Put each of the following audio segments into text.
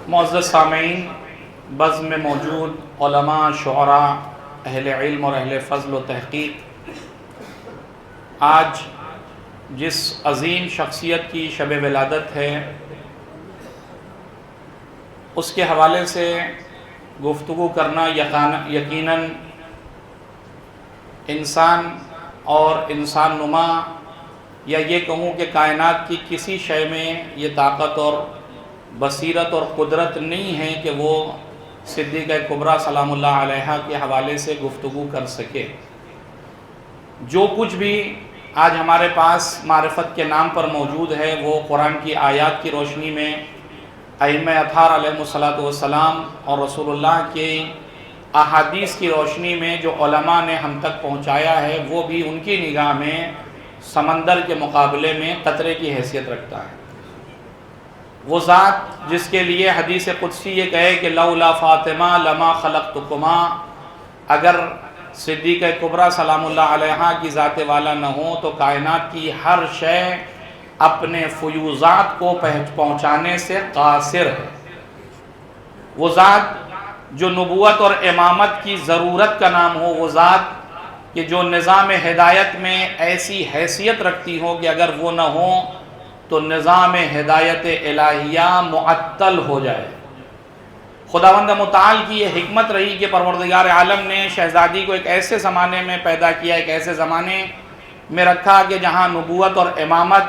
معزز سامعین، بزم میں موجود علماء، شعراء، اہل علم اور اہل فضل و تحقیق، آج جس عظیم شخصیت کی شب ولادت ہے اس کے حوالے سے گفتگو کرنا یقیناً انسان اور انسان نما، یا یہ کہوں کہ کائنات کی کسی شے میں یہ طاقت اور بصیرت اور قدرت نہیں ہے کہ وہ صدیقہ کبریٰ سلام اللہ علیہا کے حوالے سے گفتگو کر سکے۔ جو کچھ بھی آج ہمارے پاس معرفت کے نام پر موجود ہے وہ قرآن کی آیات کی روشنی میں، ائمہ اطہار علیہ السلام اور رسول اللہ کے احادیث کی روشنی میں جو علماء نے ہم تک پہنچایا ہے، وہ بھی ان کی نگاہ میں سمندر کے مقابلے میں قطرے کی حیثیت رکھتا ہے۔ وہ ذات جس کے لیے حدیث قدسی یہ کہے کہ لولا فاطمہ لما خلقتکما، اگر صدیقہ کبریٰ سلام اللہ علیہا کی ذات والا نہ ہو تو کائنات کی ہر شے اپنے فیوضات کو پہنچانے سے قاصر ہے۔ وہ ذات جو نبوت اور امامت کی ضرورت کا نام ہو، وہ ذات کہ جو نظام ہدایت میں ایسی حیثیت رکھتی ہو کہ اگر وہ نہ ہو تو نظام ہدایت الہیہ معطل ہو جائے۔ خداوند متعال کی یہ حکمت رہی کہ پروردگار عالم نے شہزادی کو ایک ایسے زمانے میں پیدا کیا، ایک ایسے زمانے میں رکھا کہ جہاں نبوت اور امامت،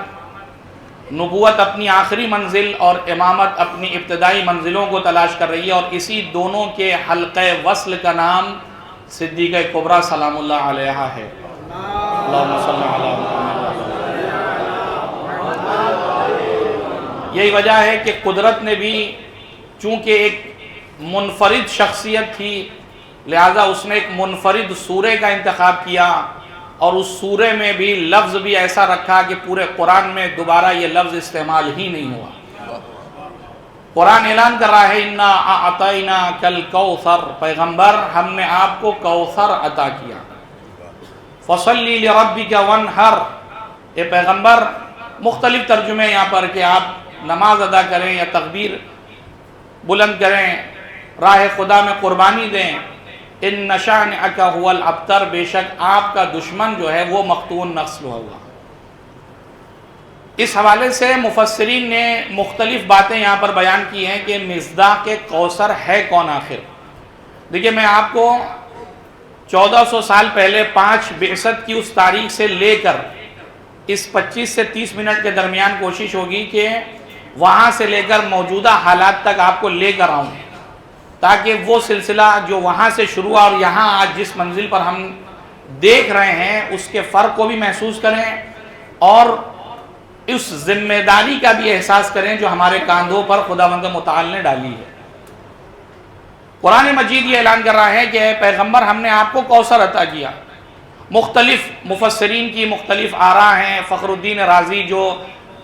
نبوت اپنی آخری منزل اور امامت اپنی ابتدائی منزلوں کو تلاش کر رہی ہے، اور اسی دونوں کے حلقہ وصل کا نام صدیقہ کبریٰ سلام اللہ علیہا ہے۔ اللہم صلی علی محمد۔ یہی وجہ ہے کہ قدرت نے بھی چونکہ ایک منفرد شخصیت تھی، لہذا اس نے ایک منفرد سورے کا انتخاب کیا، اور اس سورے میں بھی لفظ بھی ایسا رکھا کہ پورے قرآن میں دوبارہ یہ لفظ استعمال ہی نہیں ہوا۔ قرآن اعلان کر رہا ہے انا اعطیناک الکوثر، پیغمبر ہم نے آپ کو کوثر عطا کیا۔ فصلی لربک وانحر، اے پیغمبر مختلف ترجمے یہاں پر کہ آپ نماز ادا کریں یا تکبیر بلند کریں، راہ خدا میں قربانی دیں۔ ان شانئک هو الابتر، بے شک آپ کا دشمن جو ہے وہ مقتون نسل ہوگا۔ اس حوالے سے مفسرین نے مختلف باتیں یہاں پر بیان کی ہیں کہ مصداق کوثر ہے کون آخر۔ دیکھیے، میں آپ کو 1400 سال پہلے 5 بعثت کی اس تاریخ سے لے کر اس 25 سے 30 منٹ کے درمیان کوشش ہوگی کہ وہاں سے لے کر موجودہ حالات تک آپ کو لے کر آؤں، تاکہ وہ سلسلہ جو وہاں سے شروع ہوا اور یہاں آج جس منزل پر ہم دیکھ رہے ہیں اس کے فرق کو بھی محسوس کریں، اور اس ذمہ داری کا بھی احساس کریں جو ہمارے کاندھوں پر خداوند متعال نے ڈالی ہے۔ قرآن مجید یہ اعلان کر رہا ہے کہ اے پیغمبر ہم نے آپ کو کوثر عطا کیا۔ مختلف مفسرین کی مختلف آراء ہیں۔ فخر الدین رازی جو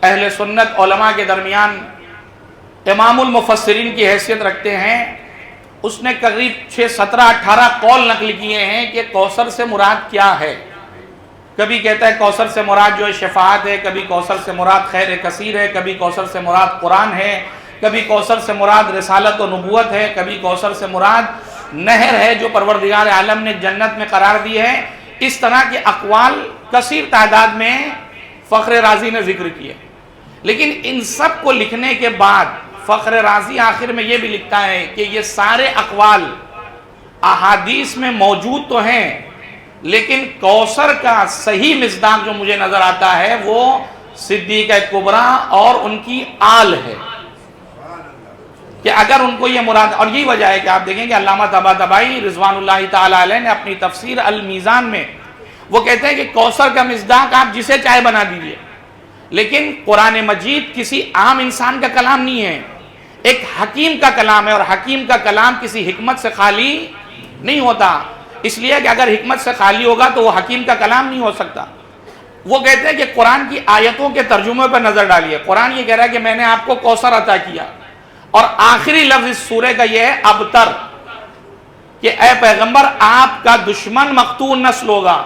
اہل سنت علماء کے درمیان امام المفسرین کی حیثیت رکھتے ہیں، اس نے قریب 17-18 قول نقل کیے ہیں کہ کوثر سے مراد کیا ہے۔ کبھی کہتا ہے کوثر سے مراد جو ہے شفاعت ہے، کبھی کوثر سے مراد خیر کثیر ہے، کبھی کوثر سے مراد قرآن ہے، کبھی کوثر سے مراد رسالت و نبوت ہے، کبھی کوثر سے مراد نہر ہے جو پروردگار عالم نے جنت میں قرار دی ہے۔ اس طرح کے اقوال کثیر تعداد میں فخر رازی نے ذکر کیے، لیکن ان سب کو لکھنے کے بعد فخر رازی آخر میں یہ بھی لکھتا ہے کہ یہ سارے اقوال احادیث میں موجود تو ہیں، لیکن کوثر کا صحیح مصداق جو مجھے نظر آتا ہے وہ صدیقہ کبریٰ اور ان کی آل ہے، کہ اگر ان کو یہ مراد، اور یہی وجہ ہے کہ آپ دیکھیں کہ علامہ طباطبائی رضوان اللہ تعالی علیہ نے اپنی تفسیر المیزان میں وہ کہتے ہیں کہ کوثر کا مصداق آپ جسے چاہے بنا دیجئے، لیکن قرآن مجید کسی عام انسان کا کلام نہیں ہے، ایک حکیم کا کلام ہے، اور حکیم کا کلام کسی حکمت سے خالی نہیں ہوتا، اس لیے کہ اگر حکمت سے خالی ہوگا تو وہ حکیم کا کلام نہیں ہو سکتا۔ وہ کہتے ہیں کہ قرآن کی آیتوں کے ترجمے پر نظر ڈالیے، قرآن یہ کہہ رہا ہے کہ میں نے آپ کو کوثر عطا کیا، اور آخری لفظ اس سورے کا یہ ہے ابتر، کہ اے پیغمبر آپ کا دشمن مقتول نسل ہوگا۔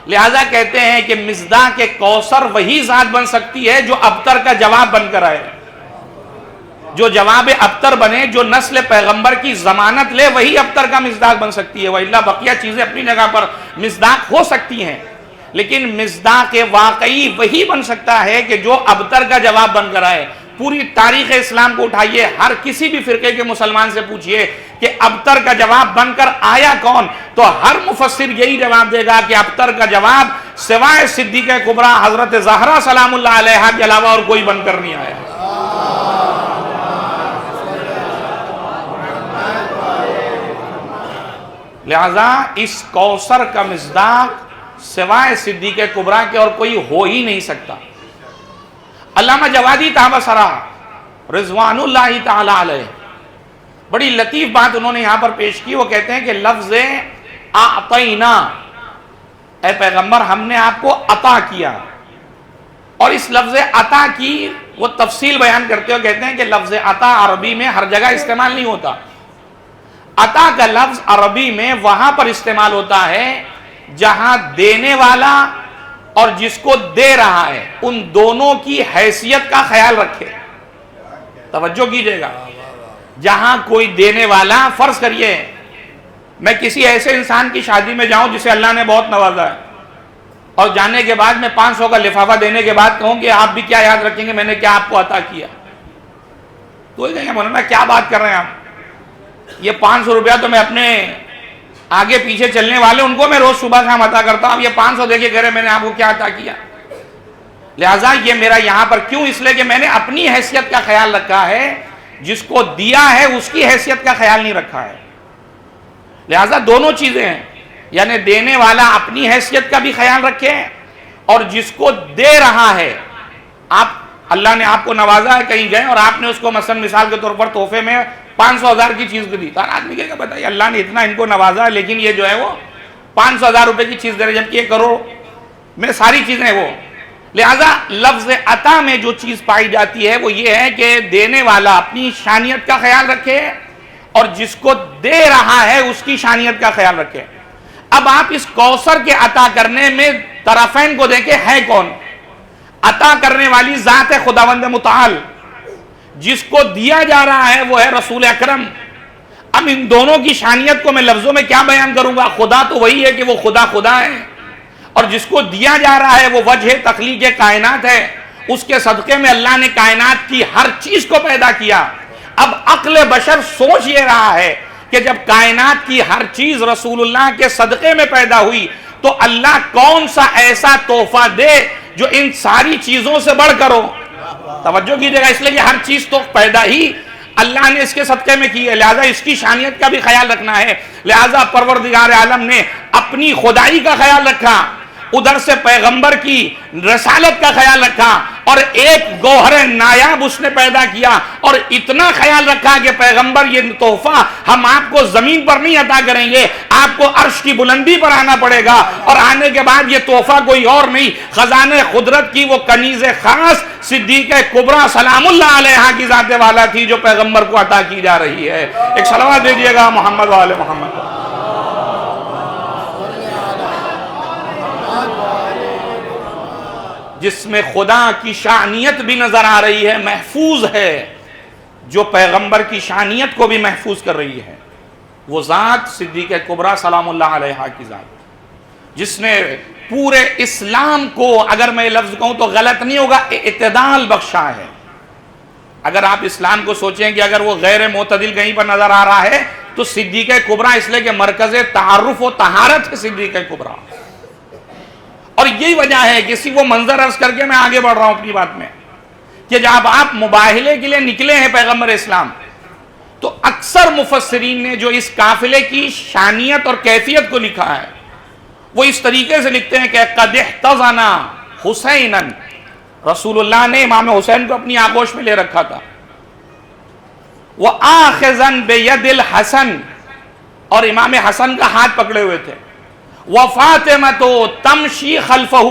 لہذا کہتے ہیں کہ مصداق کوثر وہی ذات بن سکتی ہے جو ابتر کا جواب بن کر آئے۔ جو جواب ابتر بنے، جو نسل پیغمبر کی ضمانت لے، وہی ابتر کا مصداق بن سکتی ہے، وَإِلَّا بقیہ چیزیں اپنی جگہ پر مصداق ہو سکتی ہیں، لیکن مصداق واقعی وہی بن سکتا ہے کہ جو ابتر کا جواب بن کر آئے۔ پوری تاریخ اسلام کو اٹھائیے، ہر کسی بھی فرقے کے مسلمان سے پوچھئے کہ ابتر کا جواب بن کر آیا کون، تو ہر مفسر یہی جواب دے گا کہ ابتر کا جواب سوائے صدیقہ کبریٰ حضرت زہرا سلام اللہ علیہا کے علاوہ اور کوئی بن کر نہیں آیا۔ لہذا اس کوثر کا مصداق سوائے صدیقہ کبریٰ کے اور کوئی ہو ہی نہیں سکتا۔ علامہ جوادی تابصرہ رضوان اللہ تعالی علیہ بڑی لطیف بات انہوں نے یہاں پر پیش کی، وہ کہتے ہیں کہ لفظ اعطینا، اے پیغمبر ہم نے آپ کو عطا کیا، اور اس لفظ عطا کی وہ تفصیل بیان کرتے ہوئے کہتے ہیں کہ لفظ عطا عربی میں ہر جگہ استعمال نہیں ہوتا۔ عطا کا لفظ عربی میں وہاں پر استعمال ہوتا ہے جہاں دینے والا اور جس کو دے رہا ہے ان دونوں کی حیثیت کا خیال رکھے۔ توجہ کیجئے گا، جہاں کوئی دینے والا، فرض کریے میں کسی ایسے انسان کی شادی میں جاؤں جسے اللہ نے بہت نوازا ہے، اور جانے کے بعد میں 500 کا لفافہ دینے کے بعد کہوں کہ آپ بھی کیا یاد رکھیں گے میں نے کیا آپ کو عطا کیا، تو وہ کہیں گے مولانا کیا بات کر رہے ہیں آپ، یہ 500 روپیہ تو میں اپنے آگے پیچھے چلنے والے ان کو میں روز صبح شام عطا کرتا ہوں، یہ 500 دے کے کہہ رہے میں نے آپ کو کیا عطا کیا۔ لہٰذا یہ میرا یہاں پر کیوں، اس لیے کہ میں نے اپنی حیثیت کا خیال رکھا ہے، جس کو دیا ہے اس کی حیثیت کا خیال نہیں رکھا ہے۔ لہٰذا دونوں چیزیں ہیں، یعنی دینے والا اپنی حیثیت کا بھی خیال رکھے، اور جس کو دے رہا ہے، آپ اللہ نے آپ کو نوازا ہے، کہیں گئے اور آپ نے اس کو مثال کے طور پر تحفے میں 500,000 کی چیز دی، تو آدمی کہے گا بتائیے اللہ نے اتنا ان کو نوازا ہے لیکن یہ جو ہے وہ 500,000 روپے کی چیز دے رہے، جبکہ 1 کروڑ میں ساری چیزیں وہ۔ لہذا لفظ عطا میں جو چیز پائی جاتی ہے وہ یہ ہے کہ دینے والا اپنی شانیت کا خیال رکھے اور جس کو دے رہا ہے اس کی شانیت کا خیال رکھے۔ اب آپ اس کوثر کے عطا کرنے میں طرفین کو دیکھیں، ہے کون؟ عطا کرنے والی ذات ہے خداوند متعال، جس کو دیا جا رہا ہے وہ ہے رسول اکرم۔ اب ان دونوں کی شانیت کو میں لفظوں میں کیا بیان کروں گا؟ خدا تو وہی ہے کہ وہ خدا ہے، اور جس کو دیا جا رہا ہے وہ وجہ تخلیق کائنات ہے، اس کے صدقے میں اللہ نے کائنات کی ہر چیز کو پیدا کیا۔ اب عقل بشر سوچ یہ رہا ہے کہ جب کائنات کی ہر چیز رسول اللہ کے صدقے میں پیدا ہوئی تو اللہ کون سا ایسا تحفہ دے جو ان ساری چیزوں سے بڑھ کر ہو۔ توجہ کیجئے گا، اس لیے کہ ہر چیز تو پیدا ہی اللہ نے اس کے صدقے میں کی ہے، لہذا اس کی شانیت کا بھی خیال رکھنا ہے۔ لہذا پروردگار عالم نے اپنی خدائی کا خیال رکھا، ادھر سے پیغمبر کی رسالت کا خیال رکھا، اور ایک گوہر نایاب اس نے پیدا کیا، اور اتنا خیال رکھا کہ پیغمبر یہ تحفہ ہم آپ کو زمین پر نہیں عطا کریں گے، آپ کو عرش کی بلندی پر آنا پڑے گا، اور آنے کے بعد یہ تحفہ کوئی اور نہیں، خزانہ قدرت کی وہ کنیز خاص صدیقہ کبریٰ سلام اللہ علیہا کی ذات والا تھی جو پیغمبر کو عطا کی جا رہی ہے۔ ایک صلوات دیجئے گا محمد و آل محمد۔ جس میں خدا کی شانیت بھی نظر آ رہی ہے، محفوظ ہے، جو پیغمبر کی شانیت کو بھی محفوظ کر رہی ہے، وہ ذات صدیقہ کبریٰ سلام اللہ علیہا کی ذات، جس نے پورے اسلام کو، اگر میں لفظ کہوں تو غلط نہیں ہوگا، اعتدال بخشا ہے۔ اگر آپ اسلام کو سوچیں کہ اگر وہ غیر معتدل کہیں پر نظر آ رہا ہے تو صدیقہ کبریٰ اس لیے کہ مرکز تعارف و طہارت ہے صدیقہ کبریٰ، اور یہی وجہ ہے کہ اسی وہ منظر عرض کر کے میں آگے بڑھ رہا ہوں اپنی بات میں، کہ جب آپ مباہلے کے لیے نکلے ہیں پیغمبر اسلام، تو اکثر مفسرین نے جو اس قافلے کی شانیت اور کیفیت کو لکھا ہے وہ اس طریقے سے لکھتے ہیں کہ قد احتضنا حسینا، رسول اللہ نے امام حسین کو اپنی آغوش میں لے رکھا تھا، وآخذا بید الحسن، اور امام حسن کا ہاتھ پکڑے ہوئے تھے، وفاطمہ تمشی خلفہ،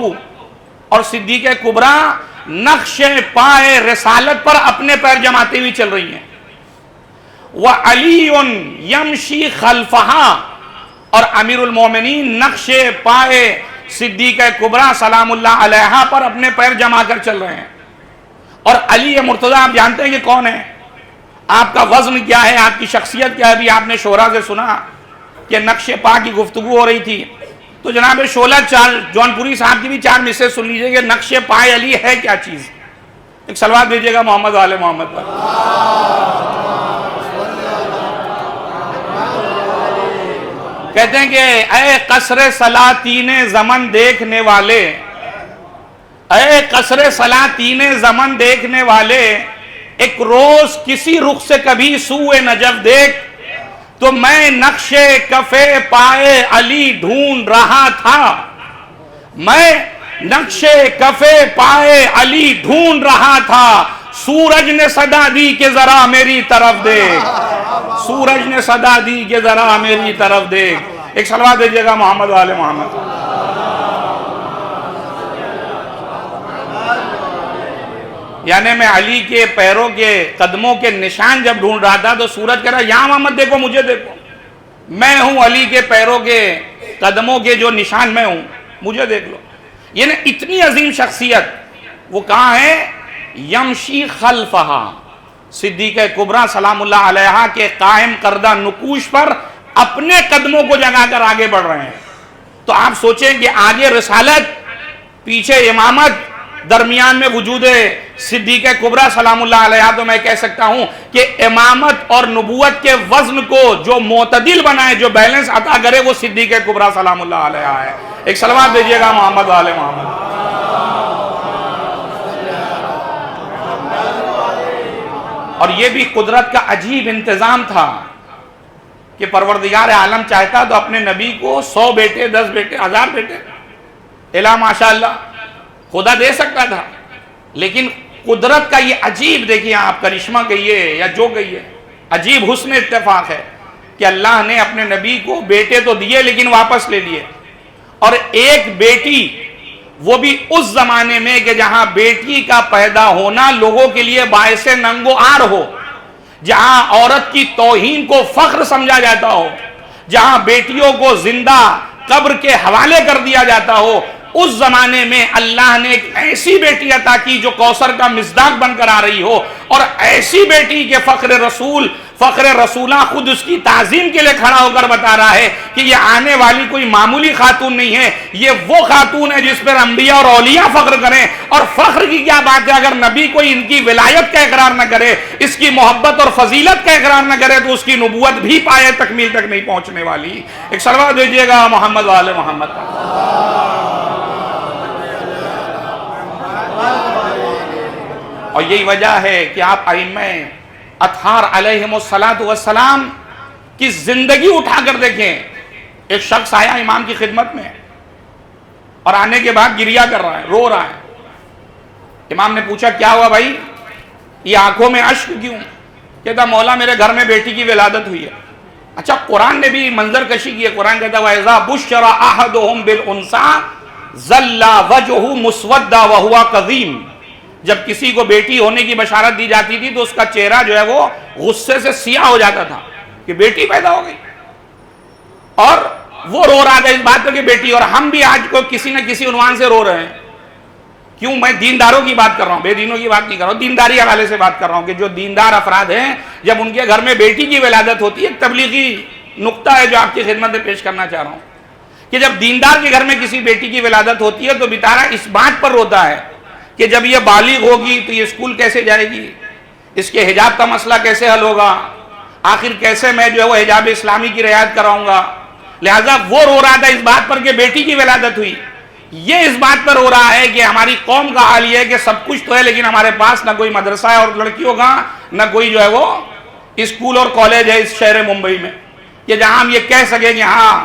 اور صدیقہ کبریٰ نقش پائے رسالت پر اپنے پیر جماتے ہوئی چل رہی ہیں، وعلی یمشی خلفہا، اور امیر المومنین نقش پائے صدیقہ کبریٰ سلام اللہ علیہا پر اپنے پیر جما کر چل رہے ہیں۔ اور علی مرتضیٰ آپ جانتے ہیں کہ کون ہے؟ آپ کا وزن کیا ہے، آپ کی شخصیت کیا ہے. ابھی آپ نے شعراء سے سنا کہ نقش پا کی گفتگو ہو رہی تھی، تو جناب شعلہ جون پوری صاحب کی بھی 4 مصرے سن لیجئے کہ نقش پائے علی ہے کیا چیز. ایک صلوات بھیجیے گا محمد آل محمد پر. کہتے ہیں کہ اے قصر سلاطین زمن دیکھنے والے، اے قصر سلاطین زمن دیکھنے والے، ایک روز کسی رخ سے کبھی سوئے نجف دیکھ، تو میں نقش کفے پائے علی ڈھونڈ رہا تھا، میں نقش کفے پائے علی ڈھونڈ رہا تھا، سورج نے صدا دی کہ ذرا میری طرف دیکھ، سورج نے صدا دی کہ ذرا میری طرف دیکھ. ایک صلوات دیجئے گا محمد والے محمد. یعنی میں علی کے پیروں کے قدموں کے نشان جب ڈھونڈ رہا تھا تو سورج کہہ رہا یہاں محمد دیکھو، مجھے دیکھو، میں ہوں علی کے پیروں کے قدموں کے جو نشان میں ہوں، مجھے دیکھ لو. یعنی اتنی عظیم شخصیت وہ کہاں ہے؟ یمشی خلفہا، صدیقہ کبریٰ سلام اللہ علیہا کے قائم کردہ نقوش پر اپنے قدموں کو جگا کر آگے بڑھ رہے ہیں. تو آپ سوچیں کہ آگے رسالت، پیچھے امامت، درمیان میں وجود صدیقہ کبریٰ سلام اللہ علیہا. تو میں کہہ سکتا ہوں کہ امامت اور نبوت کے وزن کو جو معتدل بنائے، جو بیلنس عطا کرے، وہ صدیقہ کبریٰ سلام اللہ علیہا ہے. ایک صلوات دیجئے گا محمد آل محمد. اور یہ بھی قدرت کا عجیب انتظام تھا کہ پروردگار عالم چاہتا تو اپنے نبی کو 100 بیٹے، 10 بیٹے، 1000 بیٹے، الا ماشاءاللہ خدا دے سکتا تھا. لیکن قدرت کا یہ عجیب، دیکھیے آپ کرشمہ کہیے یا جو کہیے، عجیب حسن اتفاق ہے کہ اللہ نے اپنے نبی کو بیٹے تو دیے لیکن واپس لے لیے. اور ایک بیٹی، وہ بھی اس زمانے میں کہ جہاں بیٹی کا پیدا ہونا لوگوں کے لیے باعث ننگ و عار ہو، جہاں عورت کی توہین کو فخر سمجھا جاتا ہو، جہاں بیٹیوں کو زندہ قبر کے حوالے کر دیا جاتا ہو، اس زمانے میں اللہ نے ایک ایسی بیٹی عطا کی جو کوثر کا مصداق بن کر آ رہی ہو، اور ایسی بیٹی کہ فخر رسولہ خود اس کی تعظیم کے لیے کھڑا ہو کر بتا رہا ہے کہ یہ آنے والی کوئی معمولی خاتون نہیں ہے، یہ وہ خاتون ہے جس پر انبیاء اور اولیاء فخر کریں. اور فخر کی کیا بات ہے، اگر نبی کوئی ان کی ولایت کا اقرار نہ کرے، اس کی محبت اور فضیلت کا اقرار نہ کرے، تو اس کی نبوت بھی پائے تکمیل تک نہیں پہنچنے والی. ایک صلوات دیجئے گا محمد والے محمد. اور یہی وجہ ہے کہ آپ ائمہ اطہار علیہم السلام کی زندگی اٹھا کر دیکھیں. ایک شخص آیا امام کی خدمت میں اور آنے کے بعد گریا کر رہا ہے، رو رہا ہے. امام نے پوچھا کیا ہوا بھائی، یہ آنکھوں میں اشک کیوں؟ کہتا مولا میرے گھر میں بیٹی کی ولادت ہوئی ہے. اچھا قرآن نے بھی منظر کشی کی ہے. قرآن کہتا ہے وَإِذَا بُشِّرَ أَحَدُهُمْ بِالْأُنثىٰ ظَلَّ وَجْهُهُ مُسْوَدًّا وَهُوَ كَظِيمٌ. جب کسی کو بیٹی ہونے کی بشارت دی جاتی تھی تو اس کا چہرہ جو ہے وہ غصے سے سیاہ ہو جاتا تھا کہ بیٹی پیدا ہو گئی، اور وہ رو رہا تھا اس بات پر کہ بیٹی. اور ہم بھی آج کو کسی نہ کسی عنوان سے رو رہے ہیں. کیوں؟ میں دینداروں کی بات کر رہا ہوں، بے دینوں کی بات نہیں کر رہا ہوں، دینداری حوالے سے بات کر رہا ہوں کہ جو دیندار افراد ہیں، جب ان کے گھر میں بیٹی کی ولادت ہوتی ہے، ایک تبلیغی نقطہ ہے جو آپ کی خدمت میں پیش کرنا چاہ رہا ہوں کہ جب دیندار کے گھر میں کسی بیٹی کی ولادت ہوتی ہے تو بیچارہ اس بات پر روتا ہے کہ جب یہ بالغ ہوگی تو یہ اسکول کیسے جائے گی، اس کے حجاب کا مسئلہ کیسے حل ہوگا، آخر کیسے میں جو ہے وہ حجاب اسلامی کی رعایت کراؤں گا. لہٰذا وہ رو رہا تھا اس بات پر کہ بیٹی کی ولادت ہوئی. یہ اس بات پر ہو رہا ہے کہ ہماری قوم کا حال یہ ہے کہ سب کچھ تو ہے لیکن ہمارے پاس نہ کوئی مدرسہ ہے اور لڑکیوں کا، نہ کوئی جو ہے وہ اسکول اور کالج ہے اس شہر ممبئی میں کہ جہاں ہم یہ کہہ سکیں کہ ہاں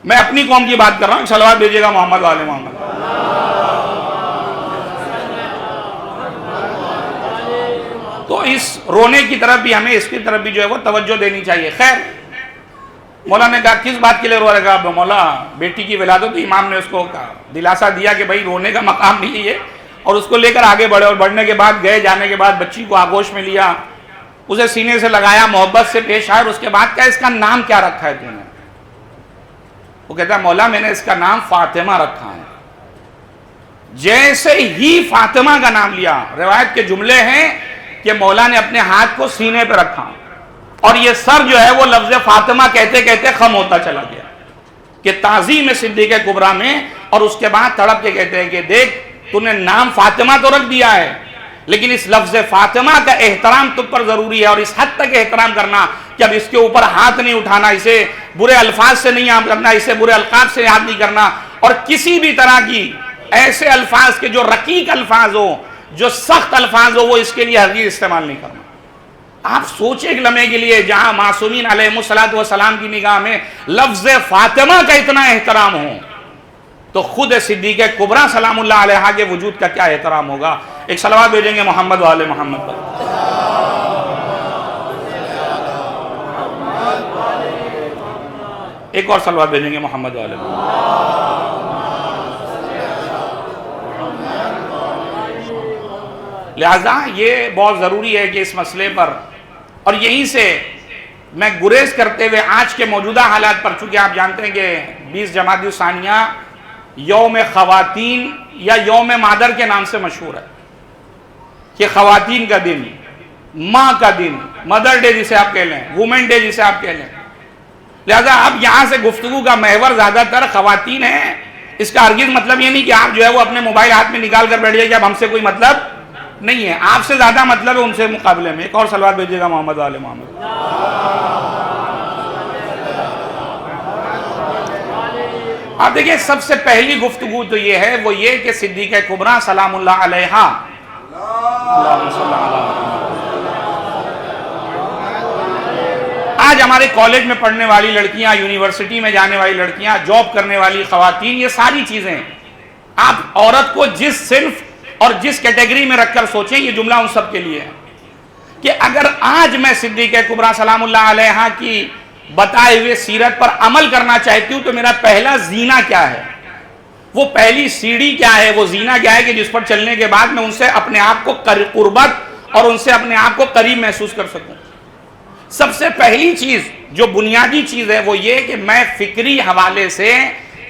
میں اپنی قوم کی بات کر رہا ہوں. صلوات بھیجیے گا محمد والے محمد. تو اس رونے کی طرف بھی ہمیں اس کی طرف بھی جو ہے وہ توجہ دینی چاہیے. خیر مولا نے کہا کس بات کے لیے رو رہا ہے؟ مولا بیٹی کی ولادت. تو امام نے اس کو دلاسا دیا کہ بھائی رونے کا مقام نہیں ہے، اور اس کو لے کر آگے بڑھے. اور بڑھنے کے بعد گئے، جانے کے بعد بچی کو آغوش میں لیا، اسے سینے سے لگایا، محبت سے پیش آئے. اور اس کے بعد کہا اس کا نام کیا رکھا ہے تم نے؟ وہ کہتا ہے مولا میں نے اس کا نام فاطمہ رکھا ہے. جیسے ہی فاطمہ کا نام لیا، روایت کے جملے ہیں کہ مولا نے اپنے ہاتھ کو سینے پہ رکھا اور یہ سر جو ہے وہ لفظ فاطمہ کہتے کہتے خم ہوتا چلا گیا کہ تعظیم صدیق کبریٰ میں، اور اس کے بعد تڑپ کے کہتے ہیں کہ دیکھ تو نے نام فاطمہ تو رکھ دیا ہے، لیکن اس لفظ فاطمہ کا احترام تجھ پر ضروری ہے، اور اس حد تک احترام کرنا کہ اب اس کے اوپر ہاتھ نہیں اٹھانا، اسے برے الفاظ سے نہیں عام کرنا، اسے برے القاب سے یاد نہیں کرنا، اور کسی بھی طرح کی ایسے الفاظ کے جو رقیق الفاظ ہو، جو سخت الفاظ ہو، وہ اس کے لیے ہرگز استعمال نہیں کرنا۔ آپ سوچیں ایک لمحے کے لیے جہاں معصومین علیہ السلام کی نگاہ میں لفظ فاطمہ کا اتنا احترام ہو، تو خود صدیق کبریٰ سلام اللہ علیہا کے وجود کا کیا احترام ہوگا۔ ایک صلوات بھیجیں گے محمد و آل محمد پر۔ ایک اور صلوات بھیجیں گے محمد و آل محمد۔ لہذا یہ بہت ضروری ہے کہ اس مسئلے پر، اور یہیں سے میں گریز کرتے ہوئے آج کے موجودہ حالات پر، چونکہ آپ جانتے ہیں کہ 20 جمادی الثانیہ یوم خواتین یا یوم مادر کے نام سے مشہور ہے، کہ خواتین کا دن، ماں کا دن، مدر ڈے جسے آپ کہہ لیں، وومن ڈے جسے آپ کہہ لیں۔ لہذا اب یہاں سے گفتگو کا محور زیادہ تر خواتین ہے۔ اس کا ہرگز مطلب یہ نہیں کہ آپ جو ہے وہ اپنے موبائل ہاتھ میں نکال کر بیٹھ جائے کہ اب ہم سے کوئی مطلب نہیں ہے، آپ سے زیادہ مطلب ہے ان سے مقابلے میں۔ ایک اور صلوات بھیجیے گا محمد و آل محمد۔ آپ دیکھیں سب سے پہلی گفتگو تو یہ ہے، وہ یہ کہ صدیق کبریٰ سلام اللہ علیہا، اللہم صلی اللہ علیہ وسلم، آج ہمارے کالج میں پڑھنے والی لڑکیاں، یونیورسٹی میں جانے والی لڑکیاں، جاب کرنے والی خواتین، یہ ساری چیزیں آپ عورت کو جس صنف اور جس کیٹیگری میں رکھ کر سوچیں، یہ جملہ ان سب کے لیے ہے کہ اگر آج میں صدیق کبریٰ سلام اللہ علیہا کی بتائے ہوئے سیرت پر عمل کرنا چاہتی ہوں تو میرا پہلا زینہ کیا ہے، وہ پہلی سیڑھی کیا ہے، وہ زینہ کیا ہے کہ جس پر چلنے کے بعد میں ان سے اپنے آپ کو قربت اور ان سے اپنے آپ کو قریب محسوس کر سکوں۔ سب سے پہلی چیز جو بنیادی چیز ہے وہ یہ کہ میں فکری حوالے سے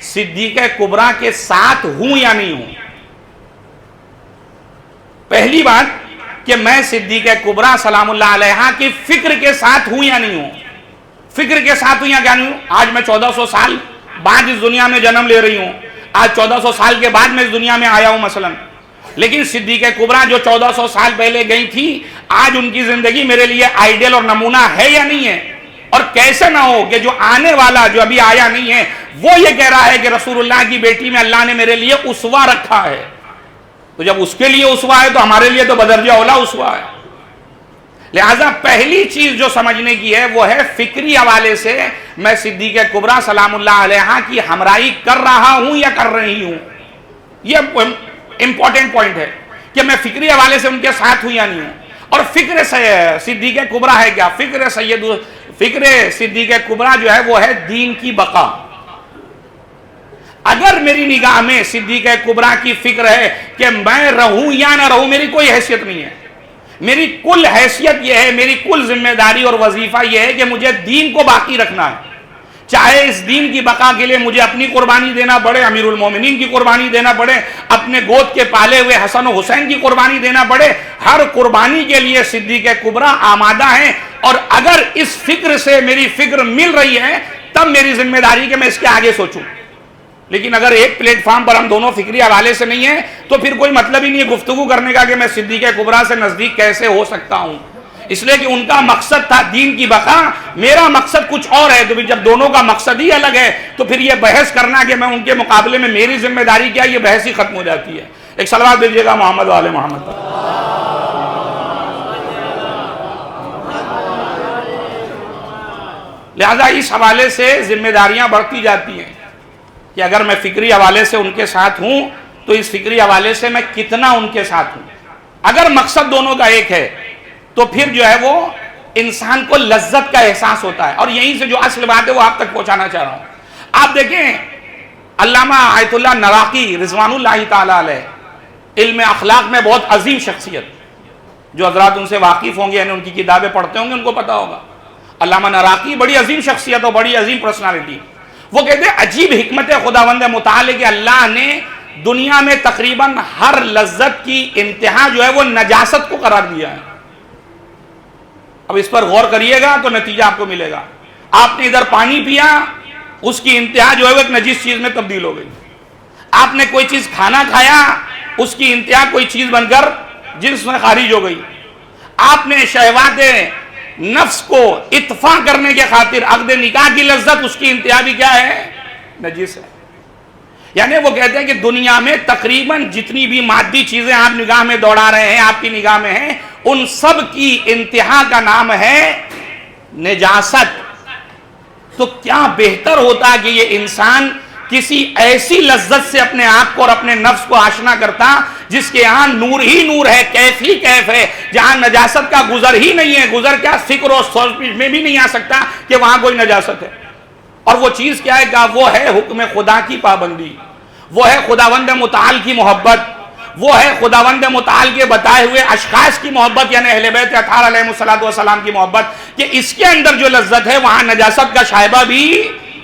صدیق کبریٰ کے ساتھ ہوں یا نہیں ہوں۔ پہلی بات کہ میں صدیق کبریٰ سلام اللہ علیہا کی فکر کے ساتھ ہوں یا نہیں ہوں۔ فکر کے ساتھ ہوں یا کیا نہیں ہوں؟ آج میں 1400 سال بعد اس دنیا میں جنم لے رہی ہوں، آج 1400 سال کے بعد میں اس دنیا میں آیا ہوں مثلا، لیکن صدیق کبریٰ جو 1400 سال پہلے گئی تھی، آج ان کی زندگی میرے لیے آئیڈیل اور نمونہ ہے یا نہیں ہے؟ اور کیسے نہ ہو کہ جو آنے والا، جو ابھی آیا نہیں ہے، وہ یہ کہہ رہا ہے کہ رسول اللہ کی بیٹی میں اللہ نے میرے لیے اسوہ رکھا ہے، تو جب اس کے لیے اسوہ ہے تو ہمارے لیے تو بدرجہ اولا اسوہ ہے۔ لہذا پہلی چیز جو سمجھنے کی ہے وہ ہے فکری حوالے سے میں صدیق کبریٰ سلام اللہ علیہا کی ہمراہی کر رہا ہوں یا کر رہی ہوں۔ یہ امپورٹنٹ پوائنٹ ہے کہ میں فکری حوالے سے ان کے ساتھ ہوں یا نہیں ہوں۔ اور فکر صدیق کبریٰ ہے کیا؟ فکر صدیق کبریٰ جو ہے وہ ہے دین کی بقا۔ اگر میری نگاہ میں صدیق کبریٰ کی فکر ہے کہ میں رہوں یا نہ رہوں، میری کوئی حیثیت نہیں ہے۔ میری کل حیثیت یہ ہے، میری کل ذمہ داری اور وظیفہ یہ ہے کہ مجھے دین کو باقی رکھنا ہے، چاہے اس دین کی بقا کے لیے مجھے اپنی قربانی دینا پڑے، امیر المومنین کی قربانی دینا پڑے، اپنے گود کے پالے ہوئے حسن و حسین کی قربانی دینا پڑے، ہر قربانی کے لیے صدیق کبریٰ آمادہ ہیں۔ اور اگر اس فکر سے میری فکر مل رہی ہے تب میری ذمہ داری کہ میں اس کے آگے سوچوں۔ لیکن اگر ایک پلیٹ فارم پر ہم دونوں فکری حوالے سے نہیں ہیں تو پھر کوئی مطلب ہی نہیں ہے گفتگو کرنے کا کہ میں صدیق کبریٰ سے نزدیک کیسے ہو سکتا ہوں، اس لیے کہ ان کا مقصد تھا دین کی بقا، میرا مقصد کچھ اور ہے۔ تو جب دونوں کا مقصد ہی الگ ہے تو پھر یہ بحث کرنا کہ میں ان کے مقابلے میں میری ذمہ داری کیا، یہ بحث ہی ختم ہو جاتی ہے۔ ایک صلوات دیجیے گا محمد و آل محمد پر۔ لہذا اس حوالے سے ذمہ داریاں بڑھتی جاتی ہیں کہ اگر میں فکری حوالے سے ان کے ساتھ ہوں تو اس فکری حوالے سے میں کتنا ان کے ساتھ ہوں۔ اگر مقصد دونوں کا ایک ہے تو پھر جو ہے وہ انسان کو لذت کا احساس ہوتا ہے۔ اور یہیں سے جو اصل بات ہے وہ آپ تک پہنچانا چاہ رہا ہوں۔ آپ دیکھیں علامہ آیت اللہ نراقی رضوان اللہ تعالیٰ علیہ، علم اخلاق میں بہت عظیم شخصیت، جو حضرات ان سے واقف ہوں گے یعنی ان کی کتابیں پڑھتے ہوں گے ان کو پتا ہوگا۔ علامہ نراقی بڑی عظیم شخصیت اور بڑی عظیم پرسنالٹی۔ وہ کہتے ہیں عجیب حکمت خداوند متعال کہ اللہ نے دنیا میں تقریباً ہر لذت کی انتہا جو ہے وہ نجاست کو قرار دیا ہے۔ اب اس پر غور کریے گا تو نتیجہ آپ کو ملے گا. آپ نے ادھر پانی پیا, اس کی انتہا جو ہے وہ ایک نجس چیز میں تبدیل ہو گئی. آپ نے کوئی چیز کھانا کھایا, اس کی انتہا کوئی چیز بن کر جنس میں خارج ہو گئی. آپ نے شہوات نفس کو اطفاء کرنے کے خاطر عقد نکاح کی لذت, اس کی انتہا بھی کیا ہے؟ نجس ہے. یعنی وہ کہتے ہیں کہ دنیا میں تقریباً جتنی بھی مادی چیزیں آپ نگاہ میں دوڑا رہے ہیں, آپ کی نگاہ میں ہیں, ان سب کی انتہا کا نام ہے نجاست. تو کیا بہتر ہوتا کہ یہ انسان کسی ایسی لذت سے اپنے آپ کو اور اپنے نفس کو آشنا کرتا جس کے یہاں نور ہی نور ہے, کیف ہی کیف ہے, جہاں نجاست کا گزر ہی نہیں ہے. گزر کیا, فکر و سوچ میں بھی نہیں آ سکتا کہ وہاں کوئی نجاست ہے. اور وہ چیز کیا ہے؟ کہ وہ ہے حکم خدا کی پابندی, وہ ہے خداوند متعال کی محبت, وہ ہے خداوند متعال کے بتائے ہوئے اشخاص کی محبت, یعنی اہل بیت اطہار علیہ السلام کی محبت, کہ اس کے اندر جو لذت ہے وہاں نجاست کا شائبہ بھی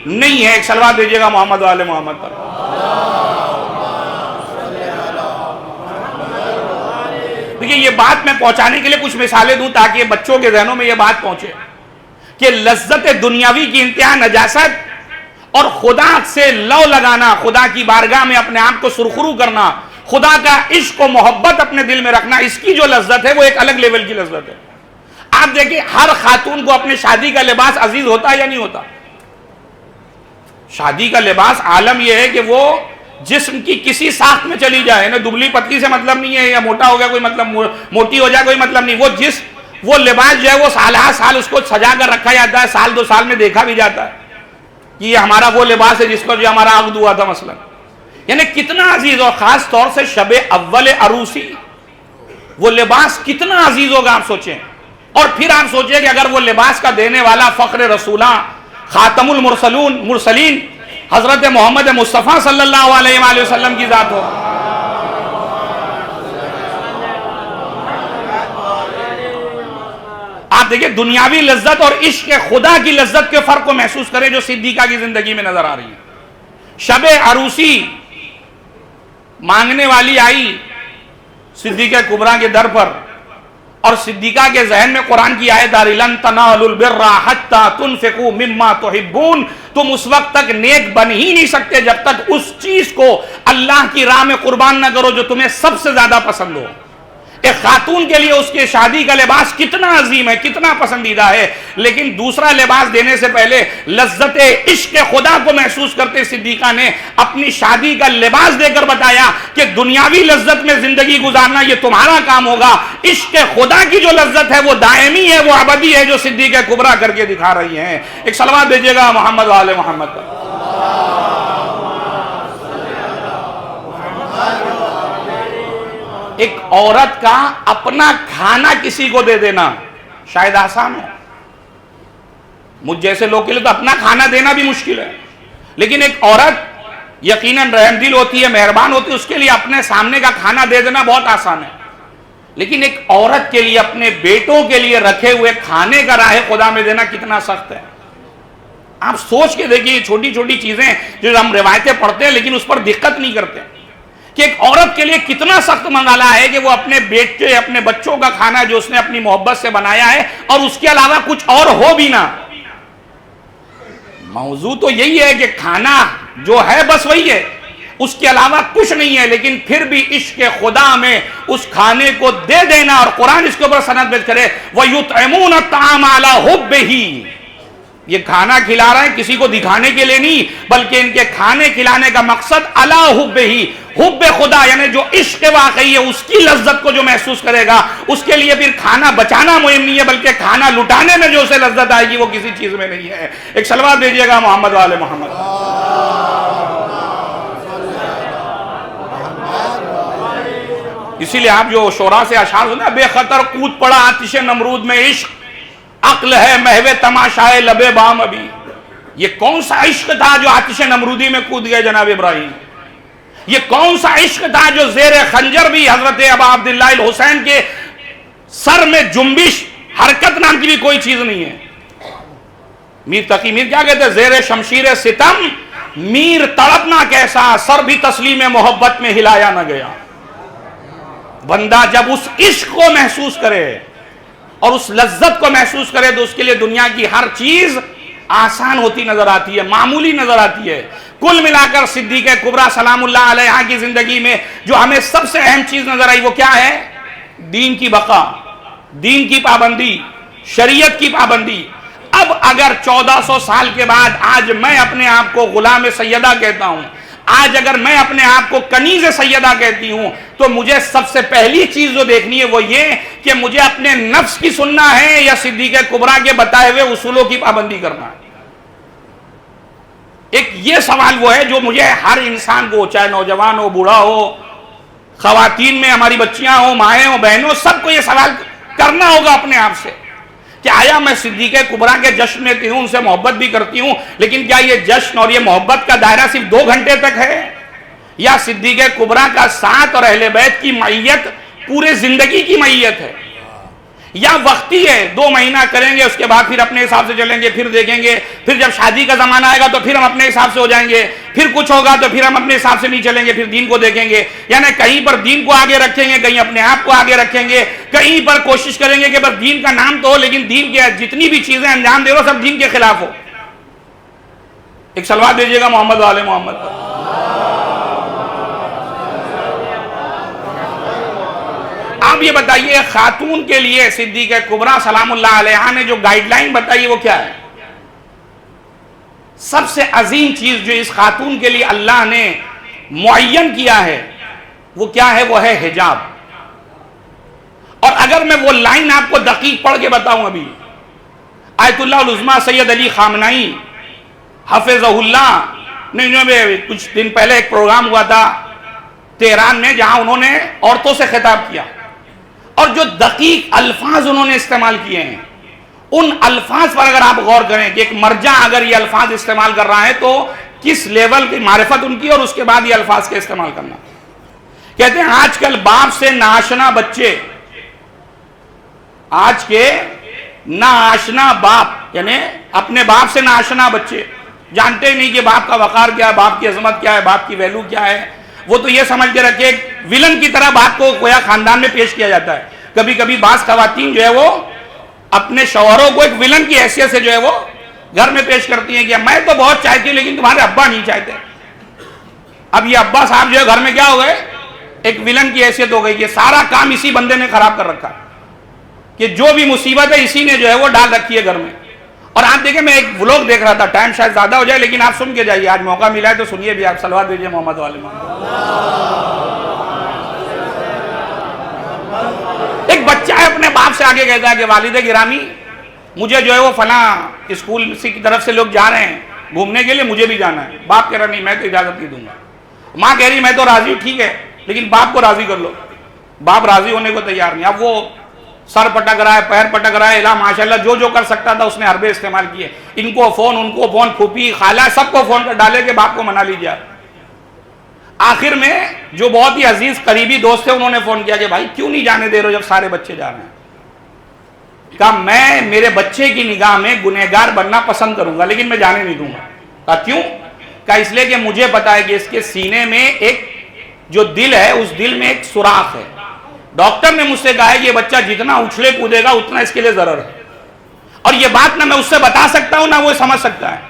نہیں ہے. ایک صلوات دیجیے گا محمد و آل محمد پر. دیکھیے یہ بات میں پہنچانے کے لیے کچھ مثالیں دوں تاکہ بچوں کے ذہنوں میں یہ بات پہنچے کہ لذت دنیاوی کی انتہا نجاست, اور خدا سے لو لگانا, خدا کی بارگاہ میں اپنے آپ کو سرخرو کرنا, خدا کا عشق و محبت اپنے دل میں رکھنا, اس کی جو لذت ہے وہ ایک الگ لیول کی لذت ہے. آپ دیکھیں ہر خاتون کو اپنے شادی کا لباس عزیز ہوتا ہے یا نہیں ہوتا؟ شادی کا لباس عالم یہ ہے کہ وہ جسم کی کسی ساخت میں چلی جائے نا, دبلی پتلی سے مطلب نہیں ہے, یا موٹا ہو گیا کوئی مطلب, موٹی ہو جائے کوئی مطلب نہیں. وہ لباس جو ہے وہ سال ہر سال اس کو سجا کر رکھا جاتا ہے, سال دو سال میں دیکھا بھی جاتا ہے کہ یہ ہمارا وہ لباس ہے جس پر جو ہمارا عقد ہوا تھا مثلا. یعنی کتنا عزیز, اور خاص طور سے شب اول عروسی, وہ لباس کتنا عزیز ہوگا آپ سوچیں. اور پھر آپ سوچیں کہ اگر وہ لباس کا دینے والا فخر رسولہ خاتم المرسلین حضرت محمد مصطفیٰ صلی اللہ علیہ وآلہ وسلم کی ذات ہو. آپ دیکھیں دنیاوی لذت اور عشق خدا کی لذت کے فرق کو محسوس کریں جو صدیقہ کی زندگی میں نظر آ رہی ہے. شب عروسی مانگنے والی آئی صدیقہ کبریٰ کے در پر, اور صدیقہ کے ذہن میں قرآن کی آیت آ رہی, لن تنالوا البر حتی تنفقوا مما تحبون, تم اس وقت تک نیک بن ہی نہیں سکتے جب تک اس چیز کو اللہ کی راہ میں قربان نہ کرو جو تمہیں سب سے زیادہ پسند ہو. ایک خاتون کے لیے اس کے شادی کا لباس کتنا عظیم ہے, کتنا پسندیدہ ہے, لیکن دوسرا لباس دینے سے پہلے لذت عشق خدا کو محسوس کرتے صدیقہ نے اپنی شادی کا لباس دے کر بتایا کہ دنیاوی لذت میں زندگی گزارنا یہ تمہارا کام ہوگا, عشق خدا کی جو لذت ہے وہ دائمی ہے, وہ ابدی ہے, جو صدیقہ کبریٰ کر کے دکھا رہی ہیں. ایک صلوات دیجیے گا محمد و آل محمد پر. ایک عورت کا اپنا کھانا کسی کو دے دینا شاید آسان ہو, مجھ جیسے لوگ کے لیے تو اپنا کھانا دینا بھی مشکل ہے, لیکن ایک عورت یقیناً رحم دل ہوتی ہے, مہربان ہوتی ہے, اس کے لیے اپنے سامنے کا کھانا دے دینا بہت آسان ہے. لیکن ایک عورت کے لیے اپنے بیٹوں کے لیے رکھے ہوئے کھانے کا راہ خدا میں دینا کتنا سخت ہے. آپ سوچ کے دیکھیے, چھوٹی چھوٹی چیزیں جو ہم روایتیں پڑھتے ہیں لیکن اس پر دقت نہیں کرتے کہ ایک عورت کے لیے کتنا سخت منگالا ہے کہ وہ اپنے بیٹے اپنے بچوں کا کھانا جو اس نے اپنی محبت سے بنایا ہے اور اس کے علاوہ کچھ اور ہو بھی نہ. موضوع تو یہی ہے کہ کھانا جو ہے بس وہی ہے, اس کے علاوہ کچھ نہیں ہے, لیکن پھر بھی عشق خدا میں اس کھانے کو دے دینا. اور قرآن اس کے اوپر سند پیش کرے, وَيُطْعِمُونَ الطَّعَامَ عَلَىٰ حُبِّهِ, یہ کھانا کھلا رہے ہیں کسی کو دکھانے کے لیے نہیں, بلکہ ان کے کھانے کھلانے کا مقصد عَلَىٰ حُبِّهِ, حب خدا یعنی جو عشق واقعی ہے اس کی لذت کو جو محسوس کرے گا, اس کے لیے پھر کھانا بچانا مہم نہیں ہے بلکہ کھانا لٹانے میں جو اسے لذت آئے گی وہ کسی چیز میں نہیں ہے. ایک صلوات دیجیے گا محمد و آل محمد. اسی لیے آپ جو شعراء سے اشعار سنتے ہیں, بے خطر کود پڑا آتش نمرود میں عشق, عقل ہے محو تماشائے لب بام ابھی. یہ کون سا عشق تھا جو آتش نمرودی میں کود گئے جناب ابراہیم؟ یہ کون سا عشق تھا جو زیر خنجر بھی حضرت ابا عبداللہ الحسین کے سر میں جنبش حرکت نام کی بھی کوئی چیز نہیں ہے. میر تقی میر کیا کہتے ہیں, زیر شمشیر ستم میر تڑپنا کیسا, سر بھی تسلیم محبت میں ہلایا نہ گیا. بندہ جب اس عشق کو محسوس کرے, اور اس لذت کو محسوس کرے تو اس کے لیے دنیا کی ہر چیز آسان ہوتی نظر آتی ہے، معمولی نظر آتی ہے۔ کل ملا کر صدیق کبریٰ سلام اللہ علیہ کی زندگی میں جو ہمیں سب سے اہم چیز نظر آئی وہ کیا ہے؟ دین کی بقا، دین کی پابندی، شریعت کی پابندی۔ اب اگر 1400 سال کے بعد آج میں اپنے آپ کو غلام سیدہ کہتا ہوں، آج اگر میں اپنے آپ کو کنیز سیدہ کہتی ہوں، تو مجھے سب سے پہلی چیز جو دیکھنی ہے وہ یہ کہ مجھے اپنے نفس کی سننا ہے یا صدیق کبریٰ کے بتائے ہوئے اصولوں کی پابندی کرنا ہے۔ ایک یہ سوال وہ ہے جو مجھے ہر انسان کو، چاہے نوجوان ہو، بوڑھا ہو، خواتین میں ہماری بچیاں ہوں، مائیں ہوں، بہنوں، سب کو یہ سوال کرنا ہوگا اپنے آپ سے کہ آیا میں صدیق کبریٰ کے جشن میں ہوں، ان سے محبت بھی کرتی ہوں، لیکن کیا یہ جشن اور یہ محبت کا دائرہ صرف 2 گھنٹے تک ہے، یا صدیق کبریٰ کا ساتھ اور اہل بیت کی معیت پورے زندگی کی معیت ہے، یا وقتی ہے، 2 مہینہ کریں گے، اس کے بعد پھر اپنے حساب سے چلیں گے، پھر دیکھیں گے، پھر جب شادی کا زمانہ آئے گا تو پھر ہم اپنے حساب سے ہو جائیں گے، پھر کچھ ہوگا تو پھر ہم اپنے حساب سے نہیں چلیں گے، پھر دین کو دیکھیں گے، یعنی کہیں پر دین کو آگے رکھیں گے، کہیں اپنے آپ کو آگے رکھیں گے، کہیں پر کوشش کریں گے کہ بس دین کا نام تو ہو لیکن دین کے جتنی بھی چیزیں انجام دے رہے ہو سب دین کے خلاف ہو۔ ایک صلوات دیجیے گا محمد والے محمد پر۔ آپ یہ بتائیے خاتون کے لیے صدیق کبریٰ سلام اللہ علیہ نے جو گائیڈ لائن بتائی وہ کیا ہے؟ سب سے عظیم چیز جو اس خاتون کے لیے اللہ نے معین کیا ہے وہ کیا ہے؟ وہ ہے حجاب۔ اور اگر میں وہ لائن آپ کو دقیق پڑھ کے بتاؤں، ابھی آیت اللہ العظمیٰ سید علی خامنائی حفظہ اللہ نے کچھ دن پہلے ایک پروگرام ہوا تھا تہران میں جہاں انہوں نے عورتوں سے خطاب کیا، اور جو دقیق الفاظ انہوں نے استعمال کیے ہیں ان الفاظ پر اگر آپ غور کریں کہ ایک مرجع اگر یہ الفاظ استعمال کر رہا ہے تو کس لیول کی معرفت ان کی، اور اس کے بعد یہ الفاظ کے استعمال کرنا۔ کہتے ہیں آج کل باپ سے ناآشنا بچے، آج کے ناآشنا باپ یعنی اپنے باپ سے ناآشنا بچے جانتے ہی نہیں کہ باپ کا وقار کیا ہے، باپ کی عظمت کیا ہے، باپ کی ویلو کیا ہے۔ وہ تو یہ سمجھ کے رکھے ویلن کی طرح باپ کو گویا خاندان میں پیش کیا جاتا ہے۔ کبھی کبھی بعض خواتین جو ہے وہ اپنے شوہروں کو ایک ویلن کی حیثیت سے جو ہے وہ گھر میں پیش کرتی ہیں کہ میں تو بہت چاہتی ہوں لیکن تمہارے ابا نہیں چاہتے۔ اب یہ ابا صاحب جو ہے گھر میں کیا ہو گئے؟ ایک ویلن کی حیثیت ہو گئی کہ سارا کام اسی بندے نے خراب کر رکھا کہ جو بھی مصیبت ہے اسی نے جو ہے وہ ڈال رکھی ہے گھر میں۔ اور آپ دیکھیں میں ایک ولاگ دیکھ رہا تھا، ٹائم شاید زیادہ ہو جائے لیکن آپ سن کے جائیے، آج موقع ملا ہے تو سنیے بھی، آپ صلوات دیجیے محمد والے محمد۔ ایک بچہ ہے اپنے باپ سے آگے کہتا ہے کہ والد گرامی مجھے جو ہے وہ فلاں اسکول کی طرف سے لوگ جا رہے ہیں گھومنے کے لیے، مجھے بھی جانا ہے۔ باپ کہہ رہا نہیں میں تو اجازت نہیں دوں گا۔ ماں کہہ رہی میں تو راضی، ٹھیک ہے لیکن باپ کو راضی کر لو۔ باپ راضی ہونے کو تیار نہیں۔ اب وہ سر پٹک رہا ہے، پیر پٹک رہا ہے، الہ ماشاءاللہ جو کر سکتا تھا اس نے حربے استعمال کیے، ان کو فون ان کو فون، پھوپھی خالہ سب کو فون کر ڈالے کہ باپ کو منا لیجیے۔ آخر میں جو بہت ہی عزیز قریبی دوست تھے انہوں نے فون کیا کہ بھائی کیوں نہیں جانے دے رہے جب سارے بچے جا رہے ہیں؟ کہا میں میرے بچے کی نگاہ میں گنہگار بننا پسند کروں گا لیکن میں جانے نہیں دوں گا۔ کہا کیوں؟ کہا اس لیے کہ مجھے پتا ہے کہ اس کے سینے میں ایک جو دل ہے اس دل میں ایک سوراخ ہے۔ ڈاکٹر نے مجھ سے کہا ہے کہ یہ بچہ جتنا اچھلے کودے گا اتنا اس کے لیے ضرر ہے، اور یہ بات نہ میں اس سے بتا سکتا ہوں نہ وہ سمجھ سکتا ہے،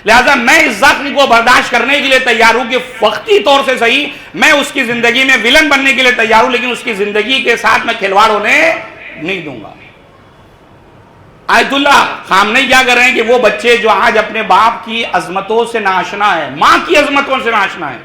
لہذا میں اس زخم کو برداشت کرنے کے لیے تیار ہوں کہ وقتی طور سے صحیح میں اس کی زندگی میں ویلن بننے کے لیے تیار ہوں لیکن اس کی زندگی کے ساتھ میں کھلواڑ ہونے نہیں دوں گا۔ آیت اللہ خامنئی کیا کر رہے ہیں کہ وہ بچے جو آج اپنے باپ کی عظمتوں سے ناآشنا ہے، ماں کی عظمتوں سے ناآشنا ہے،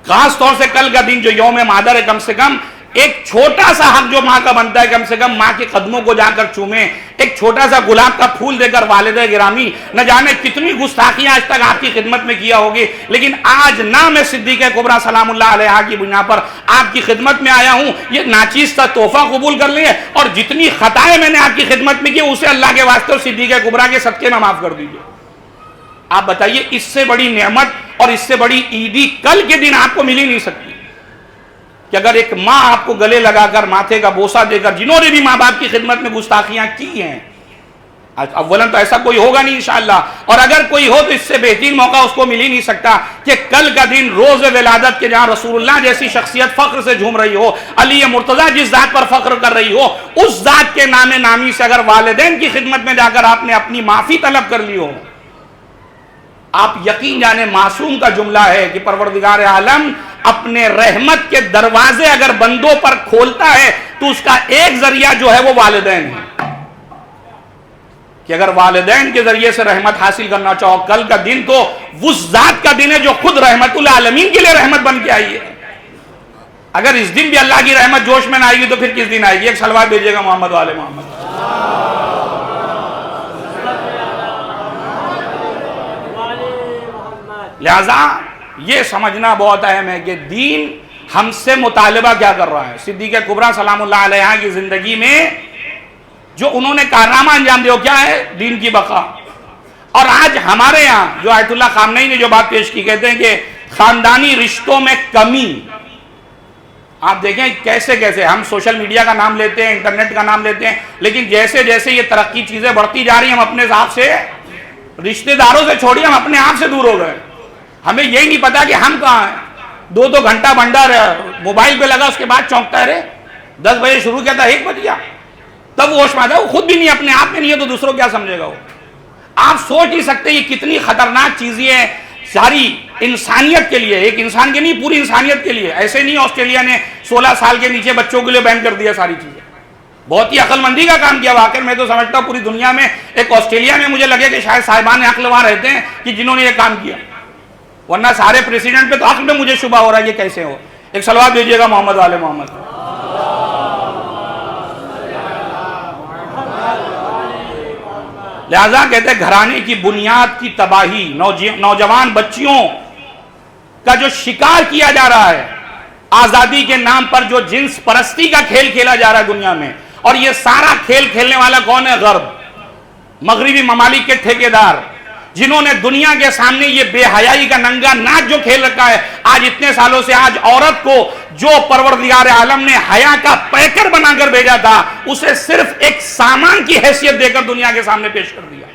خاص طور سے کل کا دن جو یوم مادر ہے، کم سے کم ایک چھوٹا سا حق جو ماں کا بنتا ہے کم سے کم ماں کے قدموں کو جا کر چومیں، ایک چھوٹا سا گلاب کا پھول دے کر والدہ گرامی نہ جانے کتنی گستاخیاں آج تک آپ کی خدمت میں کیا ہوگی، لیکن آج نہ میں صدیق کبریٰ سلام اللہ علیہ کی بنا پر آپ کی خدمت میں آیا ہوں، یہ ناچیز کا تحفہ قبول کر لیے اور جتنی خطائیں میں نے آپ کی خدمت میں کی اسے اللہ کے واسطے اور صدیق کبریٰ کے صدقے میں معاف کر دیجیے۔ آپ بتائیے اس سے بڑی نعمت اور اس سے بڑی عیدی کل کے دن آپ کو مل ہی نہیں سکتی کہ اگر ایک ماں آپ کو گلے لگا کر ماتھے کا بوسہ دے کر، جنہوں نے بھی ماں باپ کی خدمت میں گستاخیاں کی ہیں، اولاً تو ایسا کوئی ہوگا نہیں انشاءاللہ، اور اگر کوئی ہو تو اس سے بہترین موقع اس کو مل ہی نہیں سکتا کہ کل کا دن روز ولادت کے جہاں رسول اللہ جیسی شخصیت فخر سے جھوم رہی ہو، علی مرتضیٰ جس ذات پر فخر کر رہی ہو، اس ذات کے نام نامی سے اگر والدین کی خدمت میں جا کر آپ نے اپنی معافی طلب کر لی ہو، آپ یقین جانے معصوم کا جملہ ہے کہ پروردگار عالم اپنے رحمت کے دروازے اگر بندوں پر کھولتا ہے تو اس کا ایک ذریعہ جو ہے وہ والدین ہے، کہ اگر والدین کے ذریعے سے رحمت حاصل کرنا چاہو، کل کا دن تو اس ذات کا دن ہے جو خود رحمت العالمین کے لیے رحمت بن کے آئی ہے۔ اگر اس دن بھی اللہ کی رحمت جوش میں نہ آئے گی تو پھر کس دن آئے گی؟ ایک صلوات بھیجیے گا محمد والے محمد۔ لہذا یہ سمجھنا بہت اہم ہے کہ دین ہم سے مطالبہ کیا کر رہا ہے۔ صدیقہ کبریٰ سلام اللہ علیہ کی زندگی میں جو انہوں نے کارنامہ انجام دیا کیا ہے؟ دین کی بقا۔ اور آج ہمارے یہاں جو آیت اللہ خامنئی نے جو بات پیش کی، کہتے ہیں کہ خاندانی رشتوں میں کمی۔ آپ دیکھیں کیسے کیسے ہم سوشل میڈیا کا نام لیتے ہیں، انٹرنیٹ کا نام لیتے ہیں، لیکن جیسے جیسے یہ ترقی چیزیں بڑھتی جا رہی ہیں، ہم اپنے آپ سے رشتہ داروں سے چھوڑیے، ہم اپنے آپ سے دور ہو گئے۔ ہمیں یہی نہیں پتا کہ ہم کہاں ہیں۔ 2 گھنٹہ بنڈا موبائل پہ لگا، اس کے بعد چونکتا ہے، 10 بجے شروع کیا تھا 1 بج گیا، تب وہ ہوش میں آتا ہے، وہ خود بھی نہیں اپنے آپ میں نہیں ہے تو دوسروں کیا سمجھے گا وہ۔ آپ سوچ نہیں سکتے یہ کتنی خطرناک چیزیں ہیں ساری انسانیت کے لیے، ایک انسان کے نہیں پوری انسانیت کے لیے۔ ایسے نہیں آسٹریلیا نے 16 سال کے نیچے بچوں کے لیے بین کر دیا ساری چیزیں، بہت ہی عقل مندی کا کام کیا واقعی۔ میں تو سمجھتا ہوں پوری دنیا میں ایک آسٹریلیا میں مجھے لگے کہ شاید صاحبان عقل وہاں رہتے ہیں کہ جنہوں نے یہ کام کیا، ورنہ سارے پریسیڈنٹ پہ تو عقل میں مجھے شبہ ہو رہا ہے یہ کیسے ہو۔ ایک صلوات بھیجیے گا محمد والے محمد۔ لہذا کہتے ہیں گھرانے کی بنیاد کی تباہی، نوجوان بچیوں کا جو شکار کیا جا رہا ہے، آزادی کے نام پر جو جنس پرستی کا کھیل کھیلا جا رہا ہے دنیا میں، اور یہ سارا کھیل کھیلنے والا کون ہے؟ غرب، مغربی ممالک کے ٹھیکیدار، جنہوں نے دنیا کے سامنے یہ بے حیائی کا ننگا ناچ جو کھیل رکھا ہے۔ آج اتنے سالوں سے آج عورت کو جو پروردگار عالم نے حیا کا پیکر بنا کر بھیجا تھا، اسے صرف ایک سامان کی حیثیت دے کر دنیا کے سامنے پیش کر دیا۔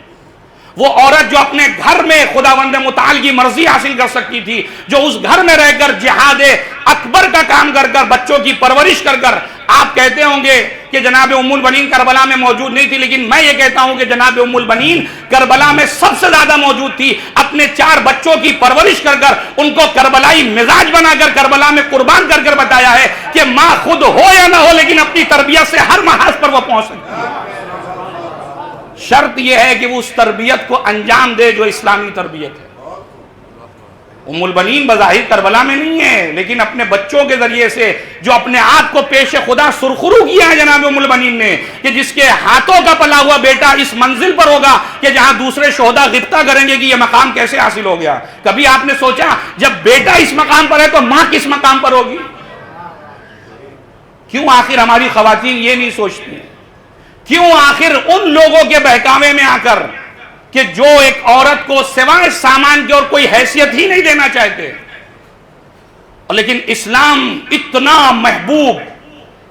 وہ عورت جو اپنے گھر میں خداوند متعال کی مرضی حاصل کر سکتی تھی، جو اس گھر میں رہ کر جہاد اکبر کا کام کر کر بچوں کی پرورش کر کر، آپ کہتے ہوں گے کہ جناب ام البنین کربلا میں موجود نہیں تھی، لیکن میں یہ کہتا ہوں کہ جناب ام البنین کربلا میں سب سے زیادہ موجود تھی۔ اپنے 4 بچوں کی پرورش کر کر ان کو کربلائی مزاج بنا کر کربلا میں قربان کر کر بتایا ہے کہ ماں خود ہو یا نہ ہو لیکن اپنی تربیت سے ہر محاذ پر وہ پہنچ سکتی ہے۔ شرط یہ ہے کہ وہ اس تربیت کو انجام دے جو اسلامی تربیت ہے۔ ام البنین بظاہر کربلا میں نہیں ہے، لیکن اپنے بچوں کے ذریعے سے جو اپنے آپ کو پیش خدا سرخرو کیا ہے جناب ام البنین نے، کہ جس کے ہاتھوں کا پلا ہوا بیٹا اس منزل پر ہوگا کہ جہاں دوسرے شہداء غبطہ کریں گے کہ یہ مقام کیسے حاصل ہو گیا۔ کبھی آپ نے سوچا جب بیٹا اس مقام پر ہے تو ماں کس مقام پر ہوگی؟ کیوں آخر ہماری خواتین یہ نہیں سوچتی؟ کیوں آخر ان لوگوں کے بہکاوے میں آ کر کہ جو ایک عورت کو سوائے سامان کے اور کوئی حیثیت ہی نہیں دینا چاہتے، لیکن اسلام اتنا محبوب،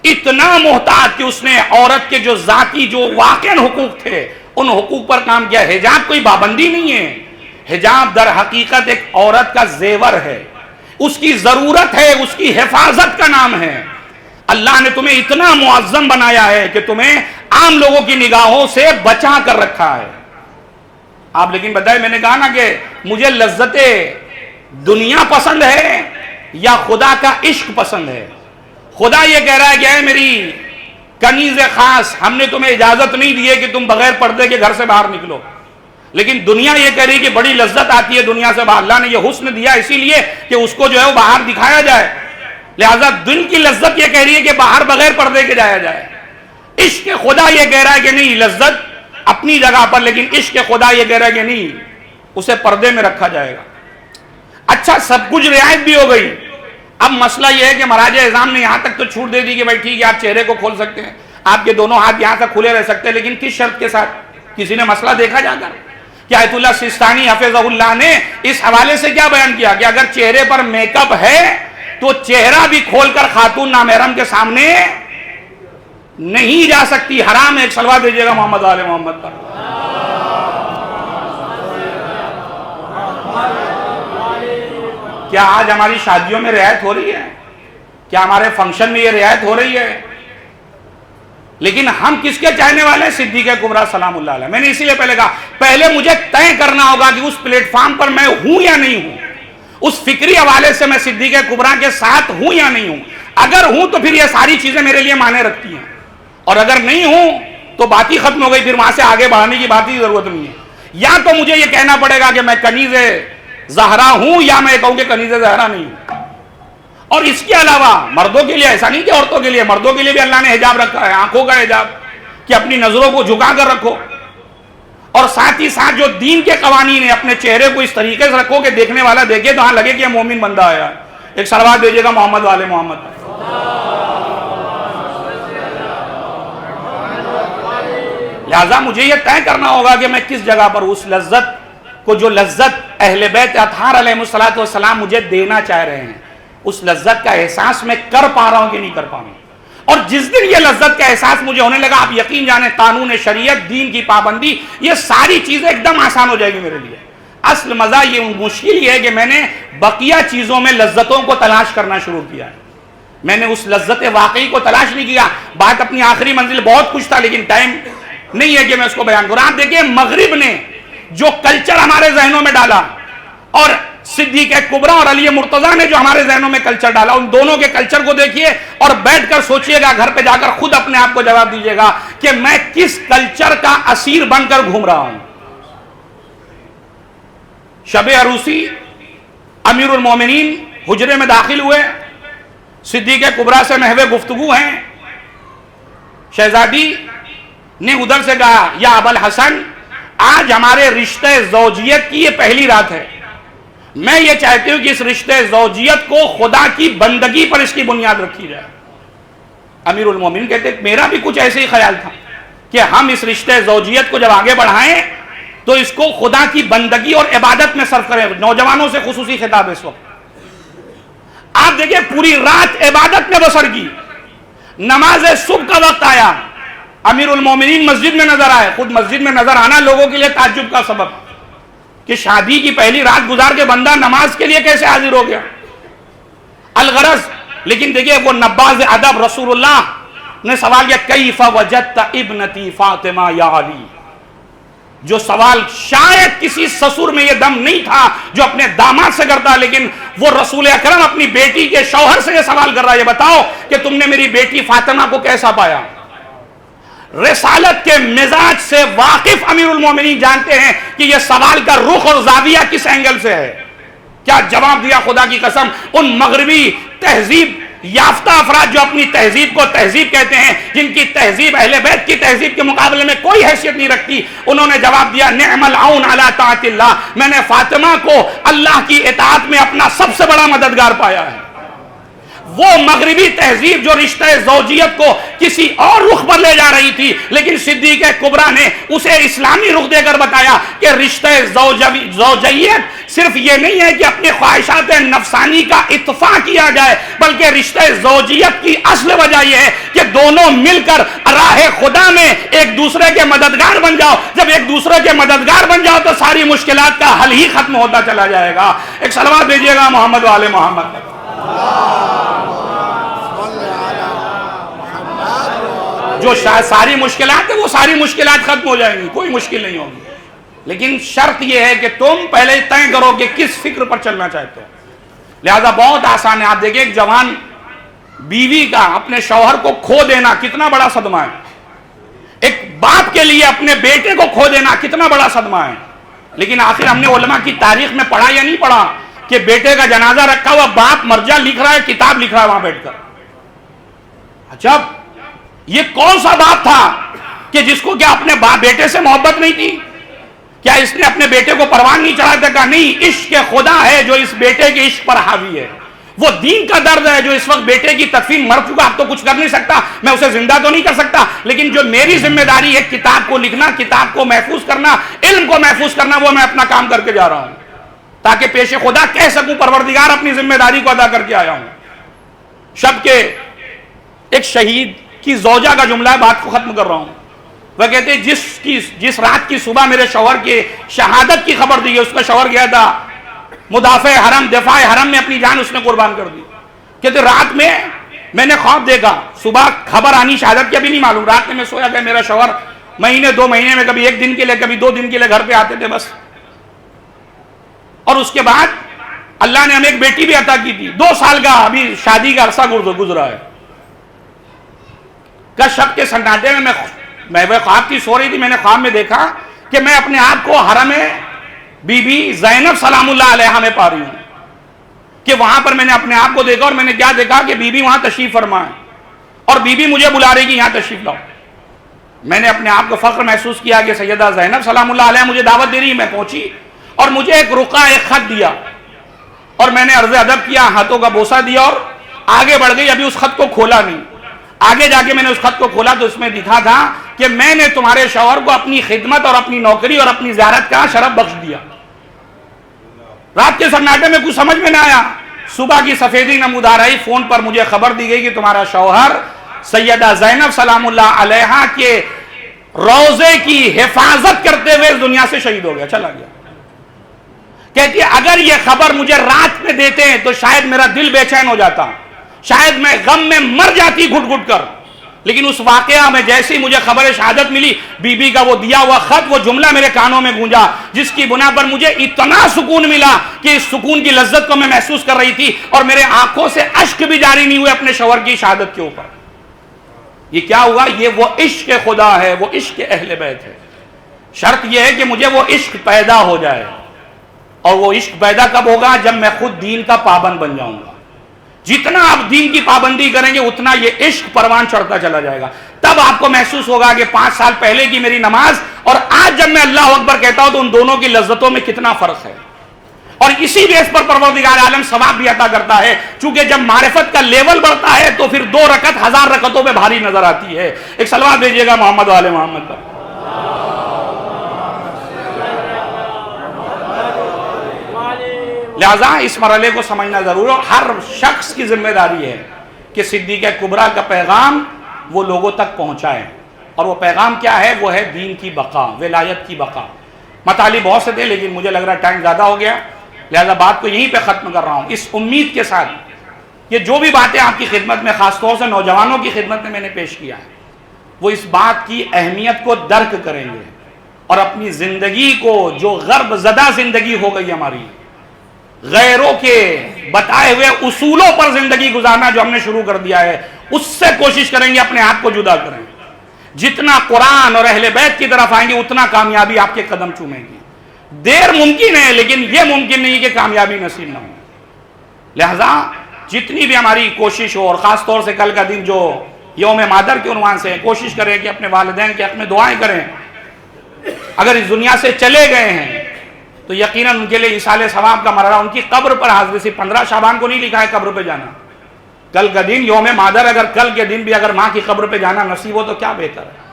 اتنا محتاط کہ اس نے عورت کے جو ذاتی جو واقعی حقوق تھے ان حقوق پر کام کیا۔ حجاب کوئی پابندی نہیں ہے، حجاب در حقیقت ایک عورت کا زیور ہے، اس کی ضرورت ہے، اس کی حفاظت کا نام ہے۔ اللہ نے تمہیں اتنا معظم بنایا ہے کہ تمہیں عام لوگوں کی نگاہوں سے بچا کر رکھا ہے۔ آپ لیکن بتائیں، میں نے کہا نا کہ مجھے لذت دنیا پسند ہے یا خدا کا عشق پسند ہے؟ خدا یہ کہہ رہا ہے کہ اے میری کنیز خاص، ہم نے تمہیں اجازت نہیں دی ہے کہ تم بغیر پردے کے گھر سے باہر نکلو، لیکن دنیا یہ کہہ رہی ہے کہ بڑی لذت آتی ہے دنیا سے باہر۔ اللہ نے یہ حسن دیا اسی لیے کہ اس کو جو ہے وہ باہر دکھایا جائے، لہذا دل کی لذت یہ کہہ رہی ہے کہ باہر بغیر پردے کے جایا جائے۔ عشق خدا یہ کہہ رہا ہے کہ نہیں، لذت اپنی جگہ پر، لیکن عشق خدا یہ کہہ رہا ہے کہ نہیں، اسے پردے میں رکھا جائے گا۔ اچھا، سب کچھ رعایت بھی ہو گئی، اب مسئلہ یہ ہے کہ مہاراجہ اعظام نے یہاں تک تو چھوٹ دے دی کہ بھائی ٹھیک ہے آپ چہرے کو کھول سکتے ہیں، آپ کے دونوں ہاتھ یہاں تک کھلے رہ سکتے ہیں، لیکن کس شرط کے ساتھ؟ کسی نے مسئلہ دیکھا جا کر کہ آیت اللہ سیستانی حفظہ اللہ نے اس حوالے سے کیا بیان کیا کہ اگر چہرے پر میک اپ ہے تو چہرہ بھی کھول کر خاتون نامحرم کے سامنے نہیں جا سکتی، حرام ہے۔ ایک صلوات دیجیے گا محمد آل محمد پر۔ کیا آج ہماری شادیوں میں رعایت ہو رہی ہے؟ کیا ہمارے فنکشن میں یہ رعایت ہو رہی ہے؟ لیکن ہم کس کے چاہنے والے ہیں؟ صدیق کبریٰ سلام اللہ علیہ۔ میں نے اسی لیے پہلے کہا، پہلے مجھے طے کرنا ہوگا کہ اس پلیٹ فارم پر میں ہوں یا نہیں ہوں، اس فکری حوالے سے میں صدیق کبریٰ کے ساتھ ہوں یا نہیں ہوں۔ اگر ہوں تو پھر یہ ساری چیزیں میرے لیے معنی رکھتی ہیں، اور اگر نہیں ہوں تو بات ہی ختم ہو گئی، پھر وہاں سے آگے بڑھانے کی بات ہی ضرورت نہیں ہے۔ یا تو مجھے یہ کہنا پڑے گا کہ میں کنیز زہرا ہوں، یا میں کہوں کہ کنیز زہرا نہیں ہوں۔ اور اس کے علاوہ مردوں کے لیے ایسا نہیں کہ عورتوں کے لیے، مردوں کے لیے بھی اللہ نے حجاب رکھا ہے، آنکھوں کا حجاب، کہ اپنی نظروں کو جھکا کر رکھو، اور ساتھ ہی ساتھ جو دین کے قوانین ہیں اپنے چہرے کو اس طریقے سے رکھو کہ دیکھنے والا دیکھے تو ہاں لگے کہ یہ مومن بندہ آیا۔ ایک صلوات دیجیے گا محمد والے محمد۔ لہذا مجھے یہ طے کرنا ہوگا کہ میں کس جگہ پر اس لذت کو، جو لذت اہل بیت اطہار علیہ السلام مجھے دینا چاہ رہے ہیں، اس لذت کا احساس میں کر پا رہا ہوں کہ نہیں کر پا رہا ہوں۔ اور جس دن یہ لذت کا احساس مجھے ہونے لگا، آپ یقین جانیں، قانون شریعت، دین کی پابندی، یہ ساری چیزیں ایک دم آسان ہو جائے گی میرے لیے۔ اصل مزہ یہ مشکل یہ ہے کہ میں نے بقیہ چیزوں میں لذتوں کو تلاش کرنا شروع کیا ہے، میں نے اس لذت واقعی کو تلاش نہیں کیا۔ بات اپنی آخری منزل بہت کچھ تھا، لیکن ٹائم نہیں ہے کہ میں اس کو بیان کروں۔ آپ دیکھیں، مغرب نے جو کلچر ہمارے ذہنوں میں ڈالا، اور صدیق کبریٰ اور علی مرتضیٰ نے جو ہمارے ذہنوں میں کلچر ڈالا، ان دونوں کے کلچر کو دیکھیے اور بیٹھ کر سوچئے گا، گھر پہ جا کر خود اپنے آپ کو جواب دیجیے گا کہ میں کس کلچر کا اسیر بن کر گھوم رہا ہوں۔ شب عروسی، امیر المومنین حجرے میں داخل ہوئے، صدیق کبریٰ سے محو گفتگو ہیں، شہزادی نے ادھر سے کہا، یا ابا الحسن، آج ہمارے رشتہ زوجیت کی یہ پہلی رات ہے، میں یہ چاہتی ہوں کہ اس رشتہ زوجیت کو خدا کی بندگی پر اس کی بنیاد رکھی جائے۔ امیر المومنین کہتے ہیں، میرا بھی کچھ ایسے ہی خیال تھا کہ ہم اس رشتہ زوجیت کو جب آگے بڑھائیں تو اس کو خدا کی بندگی اور عبادت میں صرف کریں۔ نوجوانوں سے خصوصی خطاب ہے اس وقت۔ آپ دیکھیں، پوری رات عبادت میں بسر کی، نماز صبح کا وقت آیا، امیر المومنین مسجد میں نظر آئے۔ خود مسجد میں نظر آنا لوگوں کے لیے تعجب کا سبب کہ شادی کی پہلی رات گزار کے بندہ نماز کے لیے کیسے حاضر ہو گیا، الغرض۔ لیکن دیکھیے، وہ نباز ادب رسول اللہ نے سوال کیا، کیف وجدت ابنتی فاطمہ یا علی، جو سوال شاید کسی سسر میں یہ دم نہیں تھا جو اپنے داماد سے کرتا، لیکن وہ رسول اکرم اپنی بیٹی کے شوہر سے یہ سوال کر رہا ہے، یہ بتاؤ کہ تم نے میری بیٹی فاطمہ کو کیسا پایا۔ رسالت کے مزاج سے واقف امیر المومنین جانتے ہیں کہ یہ سوال کا رخ اور زاویہ کس اینگل سے ہے۔ کیا جواب دیا، خدا کی قسم، ان مغربی تہذیب یافتہ افراد جو اپنی تہذیب کو تہذیب کہتے ہیں، جن کی تہذیب اہل بیت کی تہذیب کے مقابلے میں کوئی حیثیت نہیں رکھتی، انہوں نے جواب دیا، نعم العون علی طاعت اللہ، میں نے فاطمہ کو اللہ کی اطاعت میں اپنا سب سے بڑا مددگار پایا ہے۔ وہ مغربی تہذیب جو رشتہ زوجیت کو کسی اور رخ پر لے جا رہی تھی، لیکن صدیق کبریٰ نے اسے اسلامی رخ دے کر بتایا کہ رشتہ زوجیت صرف یہ نہیں ہے کہ اپنے خواہشات نفسانی کا اتفاق کیا جائے، بلکہ رشتہ زوجیت کی اصل وجہ یہ ہے کہ دونوں مل کر راہ خدا میں ایک دوسرے کے مددگار بن جاؤ۔ جب ایک دوسرے کے مددگار بن جاؤ تو ساری مشکلات کا حل ہی ختم ہوتا چلا جائے گا۔ ایک صلوات دیجیے گا محمد والے محمد۔ جو ساری مشکلات ہیں وہ ساری مشکلات ختم ہو جائیں گی، کوئی مشکل نہیں ہوگی، لیکن شرط یہ ہے کہ تم پہلے طے کرو کہ کس فکر پر چلنا چاہتے ہو۔ لہذا بہت آسان ہے۔ آپ دیکھیں، ایک جوان بیوی کا اپنے شوہر کو کھو دینا کتنا بڑا صدمہ ہے، ایک باپ کے لیے اپنے بیٹے کو کھو دینا کتنا بڑا صدمہ ہے، لیکن آخر ہم نے علماء کی تاریخ میں پڑھا یا نہیں پڑھا کہ بیٹے کا جنازہ رکھا ہوا، باپ مرجع لکھ رہا ہے، کتاب لکھ رہا ہے وہاں بیٹھ کر۔ عجب، یہ کون سا باپ تھا کہ جس کو کیا اپنے بیٹے سے محبت نہیں تھی؟ کیا اس نے اپنے بیٹے کو پروان نہیں چڑھا تھا؟ نہیں، عشق خدا ہے جو اس بیٹے کے عشق پر حاوی ہے، وہ دین کا درد ہے جو اس وقت بیٹے کی تدفین، مر چکا، اب تو کچھ کر نہیں سکتا، میں اسے زندہ تو نہیں کر سکتا، لیکن جو میری ذمہ داری ہے کتاب کو لکھنا، کتاب کو محفوظ کرنا، علم کو محفوظ کرنا، وہ میں اپنا کام کر کے جا رہا ہوں تاکہ پیش خدا کہہ سکوں پروردگار اپنی ذمہ داری کو ادا کر کے آیا ہوں۔ شب کے ایک شہید کی زوجہ کا جملہ ہے، بات کو ختم کر رہا ہوں. وہ کہتے ہیں جس رات کی صبح میرے شوہر کی شہادت کی خبر دی گئی، اس کا شوہر گیا تھا مدافع حرم، دفاع حرم میں اپنی جان اس نے قربان کر دی. کہتے رات میں نے خواب دیکھا، صبح خبر آنی شہادت کی ابھی نہیں معلوم، رات میں سویا کہ میرا شوہر مہینے 2 مہینے میں کبھی 1 دن کے لیے کبھی 2 دن کے لیے گھر پہ آتے تھے بس. اور اس کے بعد اللہ نے ہمیں ایک بیٹی بھی عطا کی تھی، 2 سال کا ابھی شادی کا عرصہ گزرا ہے. شب کے سناٹے میں خواب کی سو رہی تھی، میں نے خواب میں دیکھا کہ میں اپنے آپ کو حرم بی بی زینب سلام اللہ علیہا میں پا رہی ہوں. کہ وہاں پر میں نے اپنے آپ کو دیکھا، اور میں نے کیا دیکھا کہ بی بی وہاں تشریف فرما ہے، اور بی بی مجھے بلا رہی کہ یہاں تشریف لاؤ. میں نے اپنے آپ کو فخر محسوس کیا کہ سیدہ زینب سلام اللہ علیہا مجھے دعوت دے رہی ہے. میں پہنچی اور مجھے ایک رقعہ، ایک خط دیا، اور میں نے عرض ادب کیا، ہاتھوں کا بوسہ دیا اور آگے بڑھ گئی. ابھی اس خط کو کھولا نہیں، آگے جا کے میں نے اس خط کو کھولا تو اس میں لکھا تھا کہ میں نے تمہارے شوہر کو اپنی خدمت اور اپنی نوکری اور اپنی زیارت کا شرف بخش دیا. رات کے سناٹے میں کچھ سمجھ میں نہ آیا. صبح کی سفیدی نمودار آئی، فون پر مجھے خبر دی گئی کہ تمہارا شوہر سیدہ زینب سلام اللہ علیہا کے روضے کی حفاظت کرتے ہوئے اس دنیا سے شہید ہو گیا، چلا گیا. کہتی ہے اگر یہ خبر مجھے رات میں دیتے ہیں تو شاید میرا دل بے چین ہو جاتا، شاید میں غم میں مر جاتی گھٹ گھٹ کر. لیکن اس واقعہ میں جیسے ہی مجھے خبر شہادت ملی، بی بی کا وہ دیا ہوا خط، وہ جملہ میرے کانوں میں گونجا، جس کی بنا پر مجھے اتنا سکون ملا کہ اس سکون کی لذت کو میں محسوس کر رہی تھی، اور میرے آنکھوں سے اشک بھی جاری نہیں ہوئے اپنے شوہر کی شہادت کے اوپر. یہ کیا ہوا؟ یہ وہ عشق خدا ہے، وہ عشق اہل بیت ہے. شرط یہ ہے کہ مجھے وہ عشق پیدا ہو جائے، اور وہ عشق پیدا کب ہوگا؟ جب میں خود دین کا پابند بن جاؤں گا. جتنا آپ دین کی پابندی کریں گے اتنا یہ عشق پروان چڑھتا چلا جائے گا. تب آپ کو محسوس ہوگا کہ 5 سال پہلے کی میری نماز اور آج جب میں اللہ اکبر کہتا ہوں تو ان دونوں کی لذتوں میں کتنا فرق ہے. اور اسی بیس پر پروردگار عالم ثواب بھی عطا کرتا ہے، چونکہ جب معرفت کا لیول بڑھتا ہے تو پھر 2 رکعت 1000 رکعتوں پہ بھاری نظر آتی ہے. ایک صلوات بھیجیے گا محمد و آل محمد پر. لہذا اس مرحلے کو سمجھنا ضرور ہے. ہر شخص کی ذمہ داری ہے کہ صدیقہ کبریٰ کا پیغام وہ لوگوں تک پہنچائے. اور وہ پیغام کیا ہے؟ وہ ہے دین کی بقا، ولایت کی بقا. مطالب بہت سے تھے لیکن مجھے لگ رہا ہے ٹائم زیادہ ہو گیا، لہذا بات کو یہیں پہ ختم کر رہا ہوں اس امید کے ساتھ کہ جو بھی باتیں آپ کی خدمت میں، خاص طور سے نوجوانوں کی خدمت میں نے پیش کیا ہے، وہ اس بات کی اہمیت کو درک کریں گے اور اپنی زندگی کو، جو غرب زدہ زندگی ہو گئی ہماری، غیروں کے بتائے ہوئے اصولوں پر زندگی گزارنا جو ہم نے شروع کر دیا ہے، اس سے کوشش کریں گے اپنے آپ کو جدا کریں. جتنا قرآن اور اہل بیت کی طرف آئیں گے اتنا کامیابی آپ کے قدم چومیں گی. دیر ممکن ہے لیکن یہ ممکن نہیں کہ کامیابی نصیب نہ ہو. لہذا جتنی بھی ہماری کوشش ہو، اور خاص طور سے کل کا دن جو یوم مادر کے عنوان سے، کوشش کریں کہ اپنے والدین کے حق میں دعائیں کریں. اگر اس دنیا سے چلے گئے ہیں تو یقیناً ان کے لیے ایصال ثواب کا مرحلہ، ان کی قبر پر حاضری. سے 15 شعبان کو نہیں لکھا ہے قبر پہ جانا. کل کا دن یوم مادر، اگر کل کے دن بھی اگر ماں کی قبر پہ جانا نصیب ہو تو کیا بہتر ہے.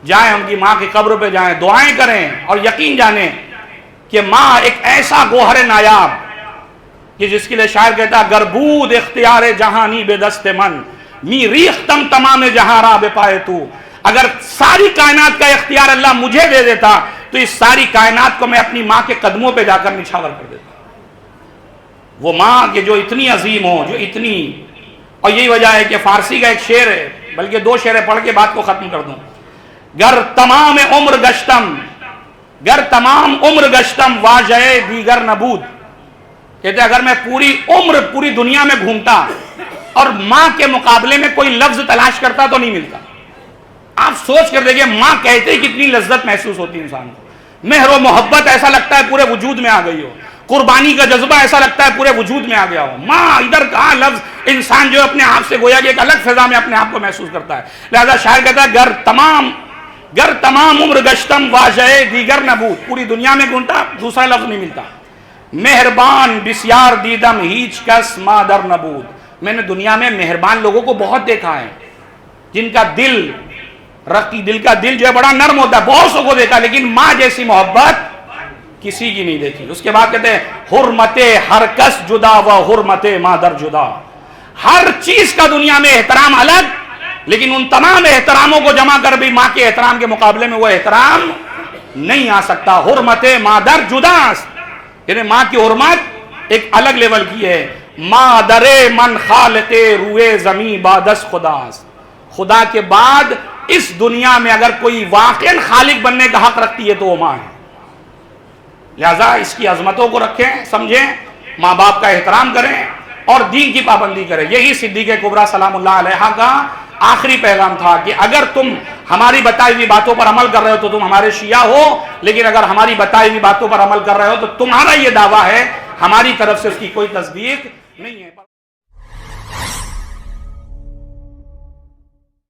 جائیں ان کی ماں کی قبر پہ جائیں، دعائیں کریں، اور یقین جانیں کہ ماں ایک ایسا گوہر نایاب کہ جس کے لیے شاعر کہتا ہے گربود اختیار جہانی بے دست من می ریختم تمام جہاں را بے پائے تو. اگر ساری کائنات کا اختیار اللہ مجھے دے دیتا تو اس ساری کائنات کو میں اپنی ماں کے قدموں پہ جا کر نچھاور کر دیتا. وہ ماں کہ جو اتنی عظیم ہو، جو اتنی، اور یہی وجہ ہے کہ فارسی کا ایک شعر ہے، بلکہ 2 شعر پڑھ کے بات کو ختم کر دوں. گر تمام عمر گشتم، گر تمام عمر گشتم واجہ دیگر نبود. کہتے اگر میں پوری عمر پوری دنیا میں گھومتا اور ماں کے مقابلے میں کوئی لفظ تلاش کرتا تو نہیں ملتا. آپ سوچ کر دیکھیں ماں کہتے ہی کتنی لذت محسوس ہوتی ہے انسان کو. مہر و محبت ایسا لگتا ہے پورے وجود میں آ گئی ہو، قربانی کا جذبہ ایسا لگتا ہے پورے وجود میں آ گیا ہو. ماں ادھر کہاں لفظ، انسان جو اپنے آپ سے گویا کہ ایک الگ فضا میں اپنے آپ کو محسوس کرتا ہے. لہذا شاعر کہتا ہے گر تمام عمر گشتم واجہ دیگر نبود. پوری دنیا میں گھومتا دوسرا لفظ نہیں ملتا. مہربان بسیار دیدم ہیچ کس مادر نبود. میں نے دنیا میں مہربان لوگوں کو بہت دیکھا ہے، جن کا دل رقی، دل کا دل جو ہے بڑا نرم ہوتا ہے، بہت سو کو دیکھا، لیکن ماں جیسی محبت کسی کی نہیں دیکھی. اس کے بعد کہتے ہیں حرمت ہر کس جدا و حرمت مادر جدا. ہر چیز کا دنیا میں احترام الگ لیکن ان تمام احتراموں کو جمع کر بھی ماں کے احترام کے مقابلے میں وہ احترام نہیں آ سکتا. حرمت مادر جداست، یعنی ماں کی حرمت ایک الگ لیول کی ہے. مادر من خالق روئے زمین بادس خداست، خدا کے بعد اس دنیا میں اگر کوئی واقعی خالق بننے کا حق رکھتی ہے تو وہ ماں ہے. لہذا اس کی عظمتوں کو رکھیں، سمجھیں، ماں باپ کا احترام کریں اور دین کی پابندی کریں. یہی صدیق کبریٰ سلام اللہ علیہ کا آخری پیغام تھا کہ اگر تم ہماری بتائی ہوئی باتوں پر عمل کر رہے ہو تو تم ہمارے شیعہ ہو، لیکن اگر ہماری بتائی ہوئی باتوں پر عمل کر رہے ہو تو تمہارا یہ دعویٰ ہے، ہماری طرف سے اس کی کوئی تصدیق نہیں ہے.